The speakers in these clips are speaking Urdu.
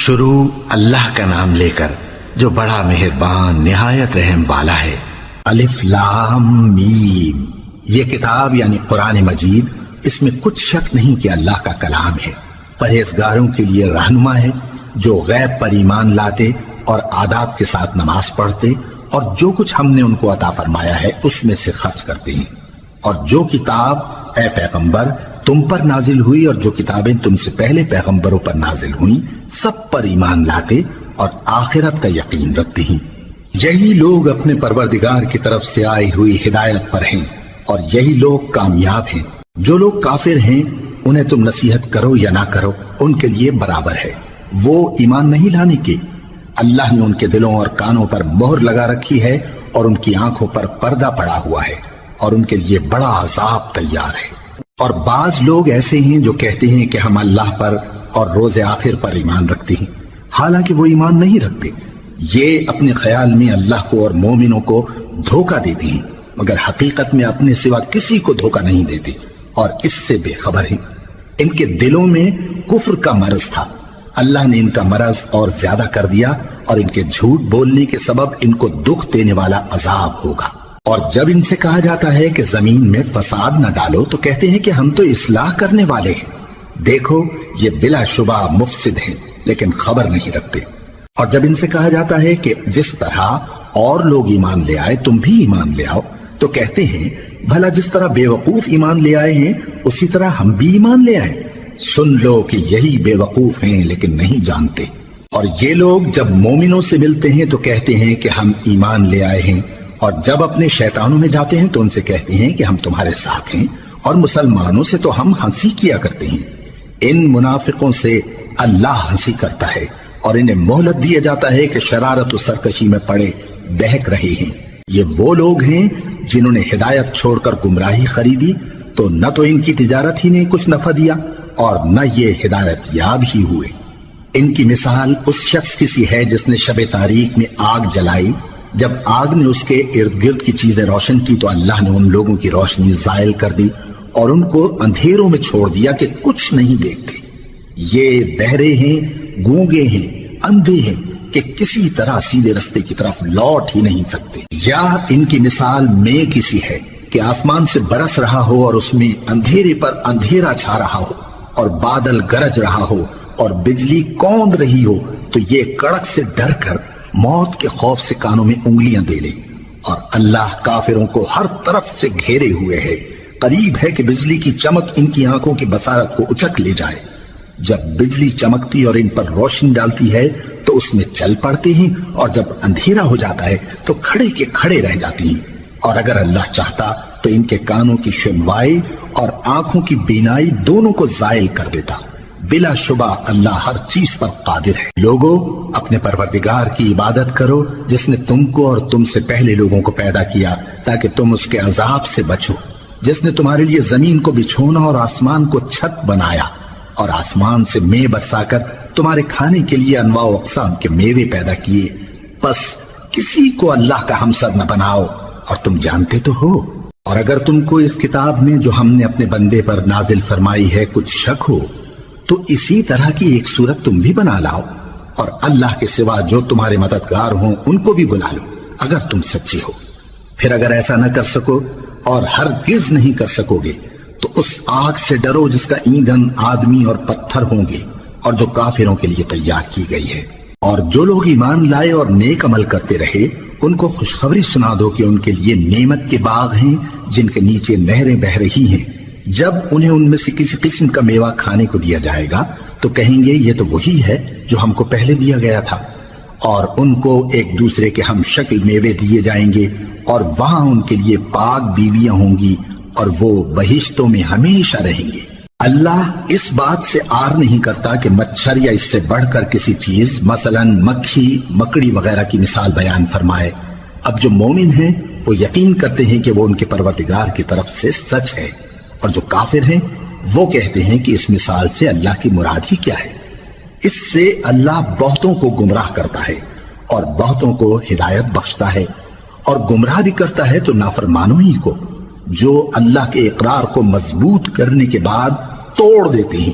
شروع اللہ کا نام لے کر جو بڑا مہربان نہایت رحم والا ہے۔ الف لام میم، یہ کتاب یعنی قرآن مجید، اس میں کچھ شک نہیں کہ اللہ کا کلام ہے، پرہیزگاروں کے لیے رہنما ہے جو غیب پر ایمان لاتے اور آداب کے ساتھ نماز پڑھتے اور جو کچھ ہم نے ان کو عطا فرمایا ہے اس میں سے خرچ کرتے ہیں، اور جو کتاب اے پیغمبر تم پر نازل ہوئی اور جو کتابیں تم سے پہلے پیغمبروں پر نازل ہوئیں سب پر ایمان لاتے اور آخرت کا یقین رکھتے ہیں۔ یہی لوگ اپنے پروردگار کی طرف سے آئی ہوئی ہدایت پر ہیں اور یہی لوگ کامیاب ہیں۔ جو لوگ کافر ہیں انہیں تم نصیحت کرو یا نہ کرو ان کے لیے برابر ہے، وہ ایمان نہیں لانے کے۔ اللہ نے ان کے دلوں اور کانوں پر مہر لگا رکھی ہے اور ان کی آنکھوں پر پردہ پڑا ہوا ہے اور ان کے لیے بڑا عذاب تیار ہے۔ اور بعض لوگ ایسے ہیں جو کہتے ہیں کہ ہم اللہ پر اور روز آخر پر ایمان رکھتے ہیں، حالانکہ وہ ایمان نہیں رکھتے۔ یہ اپنے خیال میں اللہ کو اور مومنوں کو دھوکہ دیتے ہیں، مگر حقیقت میں اپنے سوا کسی کو دھوکہ نہیں دیتے اور اس سے بے خبر ہیں۔ ان کے دلوں میں کفر کا مرض تھا، اللہ نے ان کا مرض اور زیادہ کر دیا اور ان کے جھوٹ بولنے کے سبب ان کو دکھ دینے والا عذاب ہوگا۔ اور جب ان سے کہا جاتا ہے کہ زمین میں فساد نہ ڈالو تو کہتے ہیں کہ ہم تو اصلاح کرنے والے ہیں۔ دیکھو یہ بلا شبہ مفسد ہیں لیکن خبر نہیں رکھتے۔ اور جب ان سے کہا جاتا ہے کہ جس طرح اور لوگ ایمان لے آئے تم بھی ایمان لے آؤ تو کہتے ہیں بھلا جس طرح بے وقوف ایمان لے آئے ہیں اسی طرح ہم بھی ایمان لے آئے۔ سن لو کہ یہی بے وقوف ہیں لیکن نہیں جانتے۔ اور یہ لوگ جب مومنوں سے ملتے ہیں تو کہتے ہیں کہ ہم ایمان لے آئے ہیں، اور جب اپنے شیطانوں میں جاتے ہیں تو ان سے کہتے ہیں کہ ہم تمہارے ساتھ ہیں، اور مسلمانوں سے تو ہم ہنسی کیا کرتے ہیں۔ ان منافقوں سے اللہ ہنسی کرتا ہے اور انہیں مہلت دیا جاتا ہے کہ شرارت و سرکشی میں پڑے بہک رہے ہیں۔ یہ وہ لوگ ہیں جنہوں نے ہدایت چھوڑ کر گمراہی خریدی، تو نہ تو ان کی تجارت ہی نے کچھ نفع دیا اور نہ یہ ہدایت یاب ہی ہوئے۔ ان کی مثال اس شخص کی سی ہے جس نے شب تاریک میں آگ جلائی، جب آگ نے اس کے ارد گرد کی چیزیں روشن کی تو اللہ نے ان لوگوں کی روشنی زائل کر دی اور ان کو اندھیروں میں چھوڑ دیا کہ کچھ نہیں دیکھتے۔ یہ بہرے ہیں، گونگے ہیں، اندھے ہیں کہ کسی طرح سیدھے رستے کی طرف لوٹ ہی نہیں سکتے۔ یا ان کی مثال میں کسی ہے کہ آسمان سے برس رہا ہو اور اس میں اندھیرے پر اندھیرا چھا رہا ہو اور بادل گرج رہا ہو اور بجلی کوند رہی ہو تو یہ کڑک سے ڈر کر موت کے خوف سے کانوں میں انگلیاں دے لے۔ اور اللہ کافروں کو ہر طرف سے گھیرے ہوئے ہے، قریب ہے کہ بجلی کی چمک ان کی آنکھوں کی بصارت کو اچک لے جائے۔ جب بجلی چمکتی اور ان پر روشنی ڈالتی ہے تو اس میں چل پڑتے ہیں، اور جب اندھیرا ہو جاتا ہے تو کھڑے کے کھڑے رہ جاتے ہیں۔ اور اگر اللہ چاہتا تو ان کے کانوں کی سنوائی اور آنکھوں کی بینائی دونوں کو زائل کر دیتا۔ بلا شبہ اللہ ہر چیز پر قادر ہے۔ لوگوں اپنے پروردگار کی عبادت کرو جس نے تم کو اور تم سے پہلے لوگوں کو پیدا کیا تاکہ تم اس کے عذاب سے بچو، جس نے تمہارے لیے زمین کو بچھونا اور آسمان کو چھت بنایا اور آسمان سے مے برسا کر تمہارے کھانے کے لیے انواع و اقسام کے میوے پیدا کیے۔ بس کسی کو اللہ کا ہمسر نہ بناؤ اور تم جانتے تو ہو۔ اور اگر تم کو اس کتاب میں جو ہم نے اپنے بندے پر نازل فرمائی ہے کچھ شک ہو تو اسی طرح کی ایک صورت تم بھی بنا لاؤ، اور اللہ کے سوا جو تمہارے مددگار ہوں ان کو بھی بلا لو اگر تم سچے ہو۔ پھر اگر ایسا نہ کر سکو اور ہرگز نہیں کر سکو گے تو اس آگ سے ڈرو جس کا ایندھن آدمی اور پتھر ہوں گے اور جو کافروں کے لیے تیار کی گئی ہے۔ اور جو لوگ ایمان لائے اور نیک عمل کرتے رہے ان کو خوشخبری سنا دو کہ ان کے لیے نعمت کے باغ ہیں جن کے نیچے نہریں بہ رہی ہیں۔ جب انہیں ان میں سے کسی قسم کا میوہ کھانے کو دیا جائے گا تو کہیں گے یہ تو وہی ہے جو ہم کو پہلے دیا گیا تھا، اور ان کو ایک دوسرے کے ہم شکل میوے دیے جائیں گے، اور وہاں ان کے لیے پاک بیویاں ہوں گی اور وہ بہشتوں میں ہمیشہ رہیں گے۔ اللہ اس بات سے آر نہیں کرتا کہ مچھر یا اس سے بڑھ کر کسی چیز مثلا مکھی، مکڑی وغیرہ کی مثال بیان فرمائے۔ اب جو مومن ہیں وہ یقین کرتے ہیں کہ وہ ان کے پروردگار کی طرف سے سچ ہے، اور جو کافر ہیں وہ کہتے ہیں کہ اس مثال سے اللہ کی مراد ہی کیا ہے۔ اس سے اللہ بہتوں کو گمراہ کرتا ہے اور بہتوں کو ہدایت بخشتا ہے، اور گمراہ بھی کرتا ہے تو نافرمانوں ہی کو، جو اللہ کے اقرار کو مضبوط کرنے کے بعد توڑ دیتے ہیں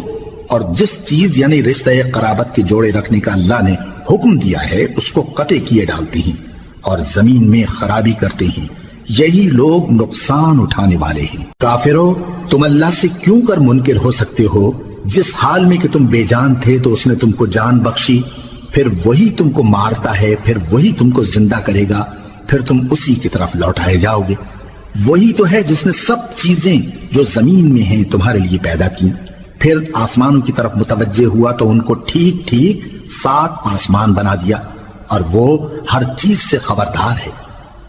اور جس چیز یعنی رشتہ قرابت کے جوڑے رکھنے کا اللہ نے حکم دیا ہے اس کو قطع کیے ڈالتی ہیں اور زمین میں خرابی کرتے ہیں، یہی لوگ نقصان اٹھانے والے ہیں۔ کافرو، تم اللہ سے کیوں کر منکر ہو سکتے ہو؟ جس حال میں کہ تم بے جان تھے تو اس نے تم کو جان بخشی، پھر وہی تم کو مارتا ہے، پھر وہی تم کو زندہ کرے گا، پھر تم اسی کی طرف لوٹائے جاؤ گے۔ وہی تو ہے جس نے سب چیزیں جو زمین میں ہیں تمہارے لیے پیدا کی، پھر آسمانوں کی طرف متوجہ ہوا تو ان کو ٹھیک ٹھیک 7 آسمان بنا دیا، اور وہ ہر چیز سے خبردار ہے۔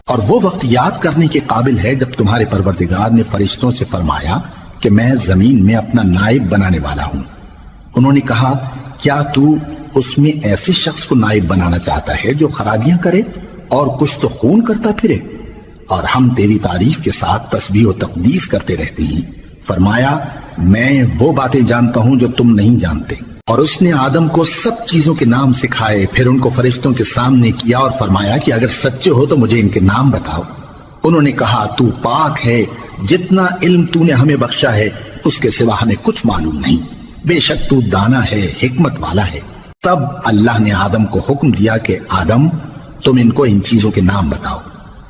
اور وہ وقت یاد کرنے کے قابل ہے جب تمہارے پروردگار نے فرشتوں سے فرمایا کہ میں زمین میں اپنا نائب بنانے والا ہوں۔ انہوں نے کہا، کیا تو اس میں ایسے شخص کو نائب بنانا چاہتا ہے جو خرابیاں کرے اور کچھ تو خون کرتا پھرے؟ اور ہم تیری تعریف کے ساتھ تسبیح و تقدیس کرتے رہتے ہیں۔ فرمایا، میں وہ باتیں جانتا ہوں جو تم نہیں جانتے۔ اور اس نے آدم کو سب چیزوں کے نام سکھائے، پھر ان کو فرشتوں کے سامنے کیا اور فرمایا کہ اگر سچے ہو تو مجھے ان کے نام بتاؤ۔ انہوں نے کہا، تو پاک ہے، جتنا علم تو نے ہمیں بخشا ہے اس کے سوا ہمیں کچھ معلوم نہیں، بے شک تو دانا ہے، حکمت والا ہے۔ تب اللہ نے آدم کو حکم دیا کہ آدم، تم ان کو ان چیزوں کے نام بتاؤ۔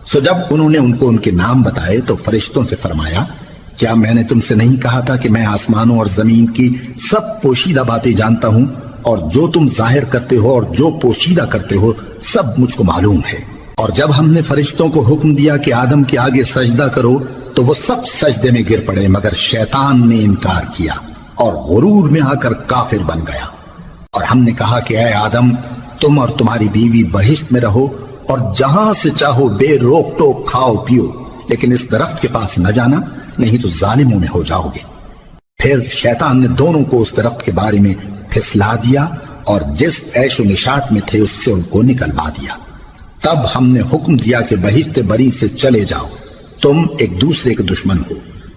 سو جب انہوں نے ان کو ان کے نام بتائے تو فرشتوں سے فرمایا، کیا میں نے تم سے نہیں کہا تھا کہ میں آسمانوں اور زمین کی سب پوشیدہ باتیں جانتا ہوں، اور جو تم ظاہر کرتے ہو اور جو پوشیدہ کرتے ہو سب مجھ کو معلوم ہے۔ اور جب ہم نے فرشتوں کو حکم دیا کہ آدم کے آگے سجدہ کرو تو وہ سب سجدے میں گر پڑے مگر شیطان نے انکار کیا اور غرور میں آ کر کافر بن گیا۔ اور ہم نے کہا کہ اے آدم، تم اور تمہاری بیوی بہشت میں رہو اور جہاں سے چاہو بے روک ٹوک کھاؤ پیو، لیکن اس درخت کے پاس نہ جانا، نہیں تو ظالموں میں ہو جاؤ گے۔ پھر شیطان نے دونوں کو اس درخت کے بارے میں پھسلا دیا اور جس عیش و نشاط میں تھے اس سے ان کو نکلوا دیا۔ تب ہم نے حکم دیا کہ بہشت بری سے چلے جاؤ، تم ایک دوسرے کے دشمن ہو،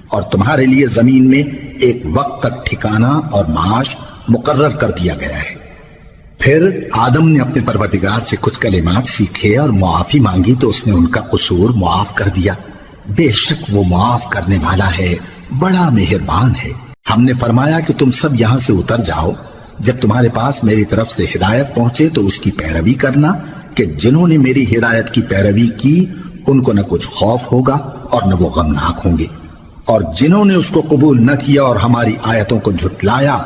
اور تمہارے لیے زمین میں ایک وقت تک ٹھکانہ اور معاش مقرر کر دیا گیا ہے۔ پھر آدم نے اپنے پروردگار سے کچھ کلمات سیکھے اور معافی مانگی تو اس نے ان کا قصور معاف کر دیا۔ بے شک وہ معاف کرنے والا ہے، بڑا مہربان ہے۔ ہم نے فرمایا کہ تم سب یہاں سے اتر جاؤ، جب تمہارے پاس میری طرف سے ہدایت پہنچے تو اس کی پیروی کرنا، کہ جنہوں نے میری ہدایت کی پیروی کی ان کو نہ کچھ خوف ہوگا اور نہ وہ غمناک ہوں گے، اور جنہوں نے اس کو قبول نہ کیا اور ہماری آیتوں کو جھٹلایا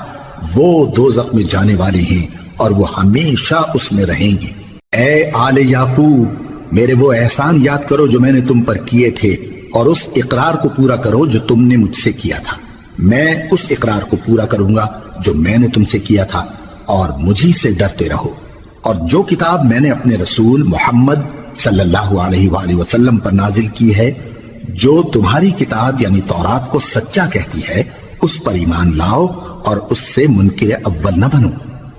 وہ دوزخ میں جانے والے ہیں اور وہ ہمیشہ اس میں رہیں گے۔ اے آل یعقوب، میرے وہ احسان یاد کرو جو میں نے تم پر کیے تھے، اور اس اقرار کو پورا کرو جو تم نے مجھ سے کیا تھا۔ میں اس اقرار کو پورا کروں گا جو میں نے تم سے کیا تھا، اور مجھی سے ڈرتے رہو۔ اور جو کتاب میں نے اپنے رسول محمد صلی اللہ علیہ وآلہ وسلم پر نازل کی ہے، جو تمہاری کتاب یعنی تورات کو سچا کہتی ہے، اس پر ایمان لاؤ اور اس سے منکر اول نہ بنو،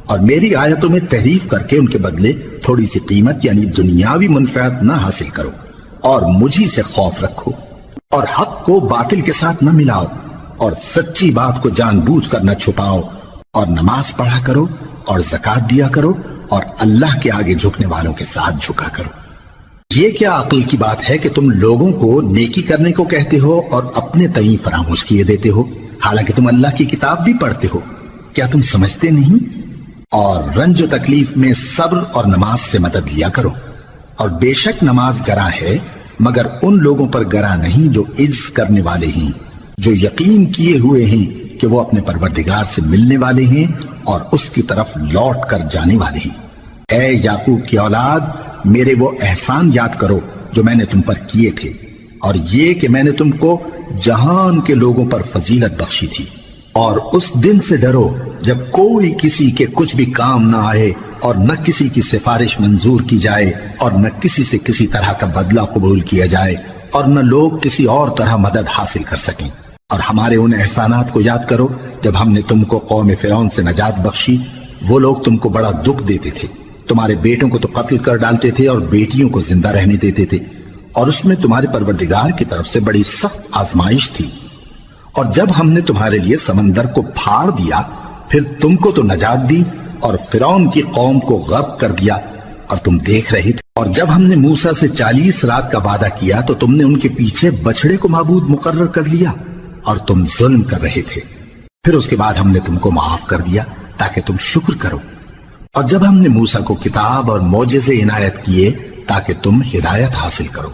اور میری آیتوں میں تحریف کر کے ان کے بدلے تھوڑی سی قیمت یعنی دنیاوی منفعت نہ حاصل کرو، اور مجھی سے خوف رکھو، اور حق کو باطل کے ساتھ نہ ملاؤ، اور سچی بات کو جان بوجھ کر نہ چھپاؤ، اور نماز پڑھا کرو اور زکوٰۃ دیا کرو، اور اللہ کے آگے جھکنے والوں کے ساتھ جھکا کرو۔ یہ کیا عقل کی بات ہے کہ تم لوگوں کو نیکی کرنے کو کہتے ہو اور اپنے تئیں فراموش کیے دیتے ہو، حالانکہ تم اللہ کی کتاب بھی پڑھتے ہو؟ کیا تم سمجھتے نہیں؟ اور رنج و تکلیف میں صبر اور نماز سے مدد لیا کرو، اور بے شک نماز گراں ہے مگر ان لوگوں پر گراں نہیں جو عجز کرنے والے ہیں، جو یقین کیے ہوئے ہیں کہ وہ اپنے پروردگار سے ملنے والے ہیں اور اس کی طرف لوٹ کر جانے والے ہیں۔ اے یعقوب کی اولاد، میرے وہ احسان یاد کرو جو میں نے تم پر کیے تھے، اور یہ کہ میں نے تم کو جہان کے لوگوں پر فضیلت بخشی تھی۔ اور اس دن سے ڈرو جب کوئی کسی کے کچھ بھی کام نہ آئے، اور نہ کسی کی سفارش منظور کی جائے، اور نہ کسی سے کسی طرح کا بدلہ قبول کیا جائے، اور نہ لوگ کسی اور طرح مدد حاصل کر سکیں۔ اور ہمارے ان احسانات کو یاد کرو جب ہم نے تم کو قوم فرعون سے نجات بخشی۔ وہ لوگ تم کو بڑا دکھ دیتے تھے، تمہارے بیٹوں کو تو قتل کر ڈالتے تھے اور بیٹیوں کو زندہ رہنے دیتے تھے، اور اس میں تمہارے پروردگار کی طرف سے بڑی سخت آزمائش تھی۔ اور جب ہم نے تمہارے لیے سمندر کو پھاڑ دیا، پھر تم کو تو نجات دی اور فرعون کی قوم کو غرق کر دیا، اور تم دیکھ رہے تھے۔ اور جب ہم نے موسیٰ سے 40 رات کا وعدہ کیا تو تم نے ان کے پیچھے بچڑے کو معبود مقرر کر لیا، اور تم ظلم کر رہے تھے۔ پھر اس کے بعد ہم نے تم کو معاف کر دیا تاکہ تم شکر کرو، اور جب ہم نے موسیٰ کو کتاب اور معجزے عنایت کیے تاکہ تم ہدایت حاصل کرو۔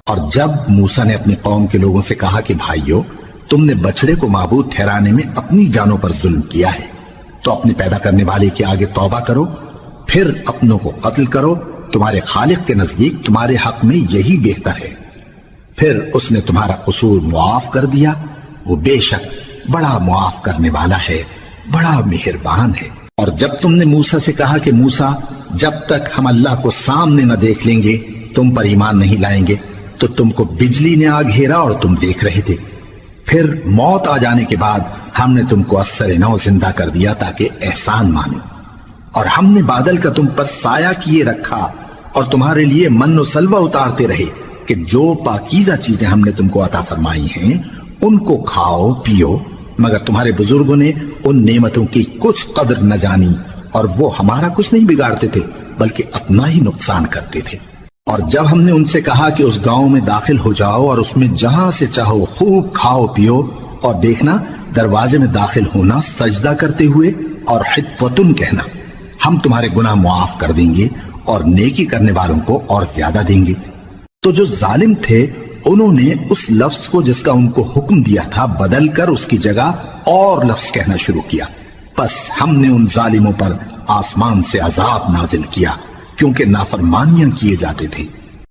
اور جب موسیٰ نے اپنی قوم کے لوگوں سے کہا کہ بھائیو، تم نے بچڑے کو معبود ٹھہرانے میں اپنی جانوں پر ظلم کیا ہے، تو اپنے پیدا کرنے والے کے آگے توبہ کرو، پھر اپنوں کو قتل کرو، تمہارے خالق کے نزدیک تمہارے حق میں یہی بہتر ہے۔ پھر اس نے تمہارا قصور معاف کر دیا، وہ بے شک بڑا معاف کرنے والا ہے، بڑا مہربان ہے۔ اور جب تم نے موسیٰ سے کہا کہ موسیٰ، جب تک ہم اللہ کو سامنے نہ دیکھ لیں گے تم پر ایمان نہیں لائیں گے، تو تم کو بجلی نے آ گھیرا اور تم دیکھ رہے تھے۔ پھر موت آ جانے کے بعد ہم نے تم کو اثر نو زندہ کر دیا تاکہ احسان مانو، اور ہم نے بادل کا تم پر سایہ کیے رکھا اور تمہارے لیے من و سلوہ اتارتے رہے کہ جو پاکیزہ چیزیں ہم نے تم کو عطا فرمائی ہیں ان کو کھاؤ پیو، مگر تمہارے بزرگوں نے ان نعمتوں کی کچھ قدر نہ جانی، اور وہ ہمارا کچھ نہیں بگاڑتے تھے بلکہ اپنا ہی نقصان کرتے تھے۔ اور جب ہم نے ان سے کہا کہ اس گاؤں میں داخل ہو جاؤ اور اس میں جہاں سے چاہو خوب کھاؤ پیو، اور دیکھنا دروازے میں داخل ہونا سجدہ کرتے ہوئے اور حطوتن کہنا، ہم تمہارے گناہ معاف کر دیں گے اور نیکی کرنے والوں کو اور زیادہ دیں گے۔ تو جو ظالم تھے انہوں نے اس لفظ کو جس کا ان کو حکم دیا تھا بدل کر اس کی جگہ اور لفظ کہنا شروع کیا، پس ہم نے ان ظالموں پر آسمان سے عذاب نازل کیا کیونکہ نافرمانیاں کیے جاتے تھے۔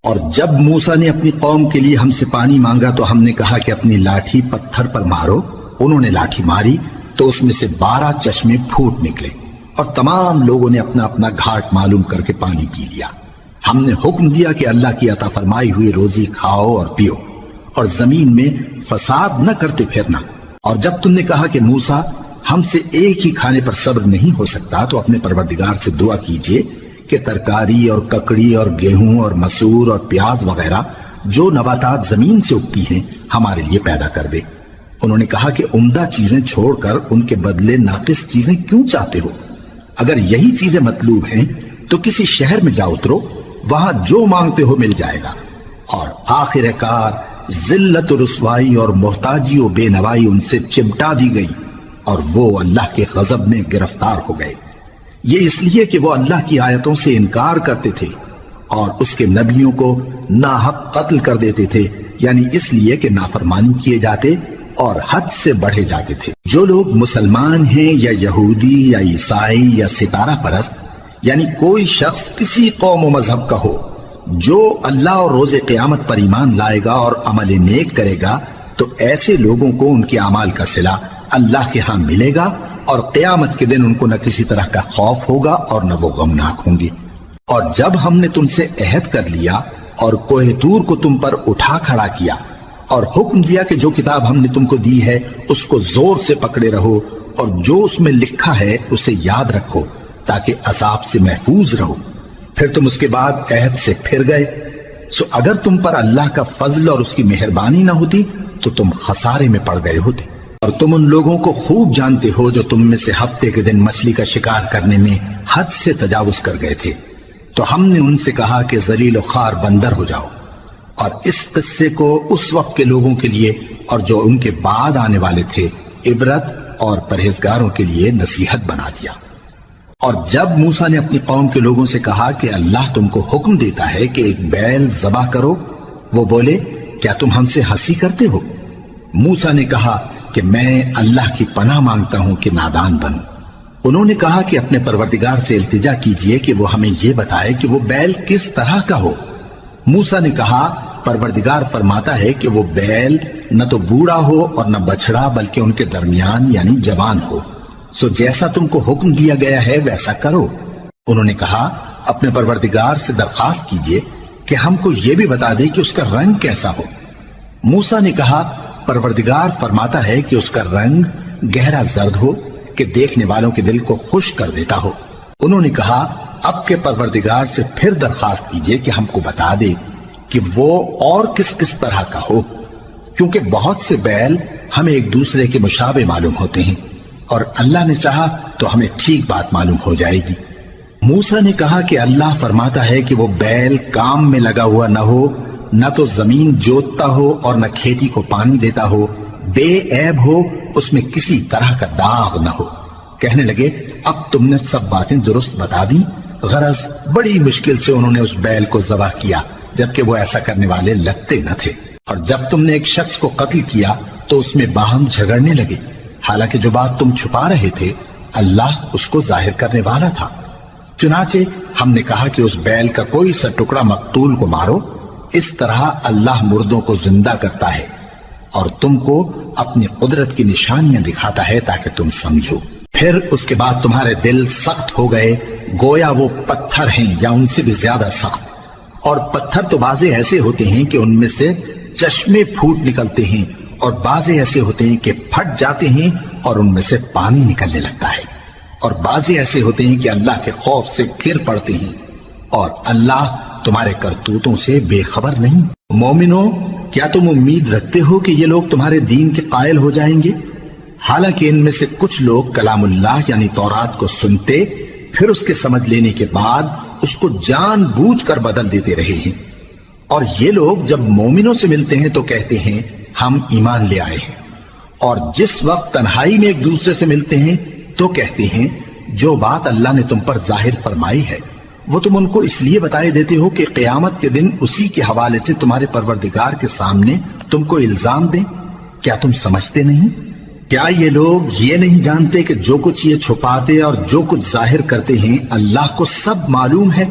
اور جب موسیٰ نے اپنی قوم کے لیے ہم سے پانی مانگا تو ہم نے کہا کہ اپنی لاٹھی پتھر پر مارو، انہوں نے لاٹھی ماری تو اس میں سے 12 چشمے پھوٹ نکلے، اور تمام لوگوں نے اپنا اپنا گھاٹ معلوم کر کے پانی پی لیا۔ ہم نے حکم دیا کہ اللہ کی عطا فرمائی ہوئی روزی کھاؤ اور پیو، اور زمین میں فساد نہ کرتے پھرنا۔ اور جب تم نے کہا کہ موسیٰ، ہم سے ایک ہی کھانے پر صبر نہیں ہو سکتا، تو اپنے پروردگار سے دعا کیجئے کہ ترکاری اور ککڑی اور گیہوں اور مسور اور پیاز وغیرہ جو نباتات زمین سے اگتی ہیں ہمارے لیے پیدا کر دے۔ انہوں نے کہا کہ عمدہ چیزیں چھوڑ کر ان کے بدلے ناقص چیزیں کیوں چاہتے ہو؟ اگر یہی چیزیں مطلوب ہیں تو کسی شہر میں جا اترو، وہاں جو مانگتے ہو مل جائے گا۔ اور آخر کار ذلت و رسوائی اور محتاجی و بے نوائی ان سے چمٹا دی گئی، اور وہ اللہ کے غضب میں گرفتار ہو گئے۔ یہ اس لیے کہ وہ اللہ کی آیتوں سے انکار کرتے تھے اور اس کے نبیوں کو ناحق قتل کر دیتے تھے، یعنی اس لیے کہ نافرمانی کیے جاتے اور حد سے بڑھے جاتے تھے۔ جو لوگ مسلمان ہیں یا یہودی یا عیسائی یا ستارہ پرست، یعنی کوئی شخص کسی قوم و مذہب کا ہو، جو اللہ اور روز قیامت پر ایمان لائے گا اور عمل نیک کرے گا، تو ایسے لوگوں کو ان کے اعمال کا صلہ اللہ کے ہاں ملے گا، اور قیامت کے دن ان کو نہ کسی طرح کا خوف ہوگا اور نہ وہ غمناک ہوں گے۔ اور جب ہم نے تم سے عہد کر لیا اور کوہ طور کو تم پر اٹھا کھڑا کیا اور حکم دیا کہ جو کتاب ہم نے تم کو دی ہے اس کو زور سے پکڑے رہو، اور جو اس میں لکھا ہے اسے یاد رکھو تاکہ عذاب سے محفوظ رہو، پھر تم اس کے بعد عہد سے پھر گئے، سو اگر تم پر اللہ کا فضل اور اس کی مہربانی نہ ہوتی تو تم خسارے میں پڑ گئے ہوتے۔ اور تم ان لوگوں کو خوب جانتے ہو جو تم میں سے ہفتے کے دن مچھلی کا شکار کرنے میں حد سے تجاوز کر گئے تھے، تو ہم نے ان سے کہا کہ ذلیل و خوار بندر ہو جاؤ، اور اس قصے کو اس وقت کے لوگوں کے لیے اور جو ان کے بعد آنے والے تھے عبرت اور پرہیزگاروں کے لیے نصیحت بنا دیا۔ اور جب موسیٰ نے اپنی قوم کے لوگوں سے کہا کہ اللہ تم کو حکم دیتا ہے کہ ایک بیل ذبح کرو، وہ بولے کیا تم ہم سے ہنسی کرتے ہو؟ موسیٰ نے کہا کہ میں اللہ کی پناہ مانگتا ہوں کہ نادان بنوں۔ انہوں نے کہا کہ اپنے پروردگار سے التجا کیجئے کہ وہ ہمیں یہ بتائے کہ وہ بیل کس طرح کا ہو۔ موسیٰ نے کہا پروردگار فرماتا ہے کہ وہ بیل نہ تو بوڑھا ہو اور نہ بچڑا بلکہ ان کے درمیان یعنی جوان ہو، سو جیسا تم کو حکم دیا گیا ہے ویسا کرو۔ انہوں نے کہا اپنے پروردگار سے درخواست کیجئے کہ ہم کو یہ بھی بتا دے کہ اس کا رنگ کیسا ہو۔ موسیٰ نے کہا پروردگار فرماتا ہے کہ اس کا رنگ گہرا زرد ہو کہ دیکھنے والوں کے دل کو خوش کر دیتا ہو۔ انہوں نے کہا اب کے پروردگار سے پھر درخواست کیجئے کہ ہم کو بتا دے کہ وہ اور کس کس طرح کا ہو، کیونکہ بہت سے بیل ہمیں ایک دوسرے کے مشابہ معلوم ہوتے ہیں، اور اللہ نے چاہا تو ہمیں ٹھیک بات معلوم ہو جائے گی۔ موسیٰ نے کہا کہ اللہ فرماتا ہے کہ وہ بیل کام میں لگا ہوا نہ ہو، نہ تو زمین جوتتا ہو اور نہ کھیتی کو پانی دیتا ہو، بے عیب ہو، اس میں کسی طرح کا داغ نہ ہو۔ کہنے لگے اب تم نے سب باتیں درست بتا دی، غرض بڑی مشکل سے انہوں نے اس بیل کو ذبح کیا، جبکہ وہ ایسا کرنے والے لگتے نہ تھے۔ اور جب تم نے ایک شخص کو قتل کیا تو اس میں باہم جھگڑنے لگے، حالانکہ جو بات تم چھپا رہے تھے اللہ اس کو ظاہر کرنے والا تھا۔ چنانچہ ہم نے کہا کہ اس بیل کا کوئی سا ٹکڑا مقتول کو مارو، اس طرح اللہ مردوں کو زندہ کرتا ہے اور تم کو اپنی قدرت کی نشانیاں دکھاتا ہے تاکہ تم سمجھو۔ پھر اس کے بعد تمہارے دل سخت ہو گئے، گویا وہ پتھر ہیں یا ان سے بھی زیادہ سخت۔ اور پتھر تو بعضے ایسے ہوتے ہیں کہ ان میں سے چشمے پھوٹ نکلتے ہیں، اور بعضے ایسے ہوتے ہیں کہ پھٹ جاتے ہیں اور ان میں سے پانی نکلنے لگتا ہے، اور بعضے ایسے ہوتے ہیں کہ اللہ کے خوف سے گر پڑتے ہیں، اور اللہ تمہارے کرتوتوں سے بے خبر نہیں۔ مومنو، کیا تم امید رکھتے ہو کہ یہ لوگ تمہارے دین کے قائل ہو جائیں گے؟ حالانکہ ان میں سے کچھ لوگ کلام اللہ یعنی تورات کو سنتے، پھر اس کے سمجھ لینے کے بعد اس کو جان بوجھ کر بدل دیتے رہے ہیں، اور یہ لوگ جب مومنوں سے ملتے ہیں تو کہتے ہیں ہم ایمان لے آئے ہیں، اور جس وقت تنہائی میں ایک دوسرے سے ملتے ہیں تو کہتے ہیں جو بات اللہ نے تم پر ظاہر فرمائی ہے وہ تم ان کو اس لیے بتائے دیتے ہو کہ قیامت کے دن اسی کے حوالے سے تمہارے پروردگار کے سامنے تم کو الزام دیں۔ کیا تم سمجھتے نہیں؟ کیا یہ لوگ یہ نہیں جانتے کہ جو کچھ یہ چھپاتے اور جو کچھ ظاہر کرتے ہیں اللہ کو سب معلوم ہے؟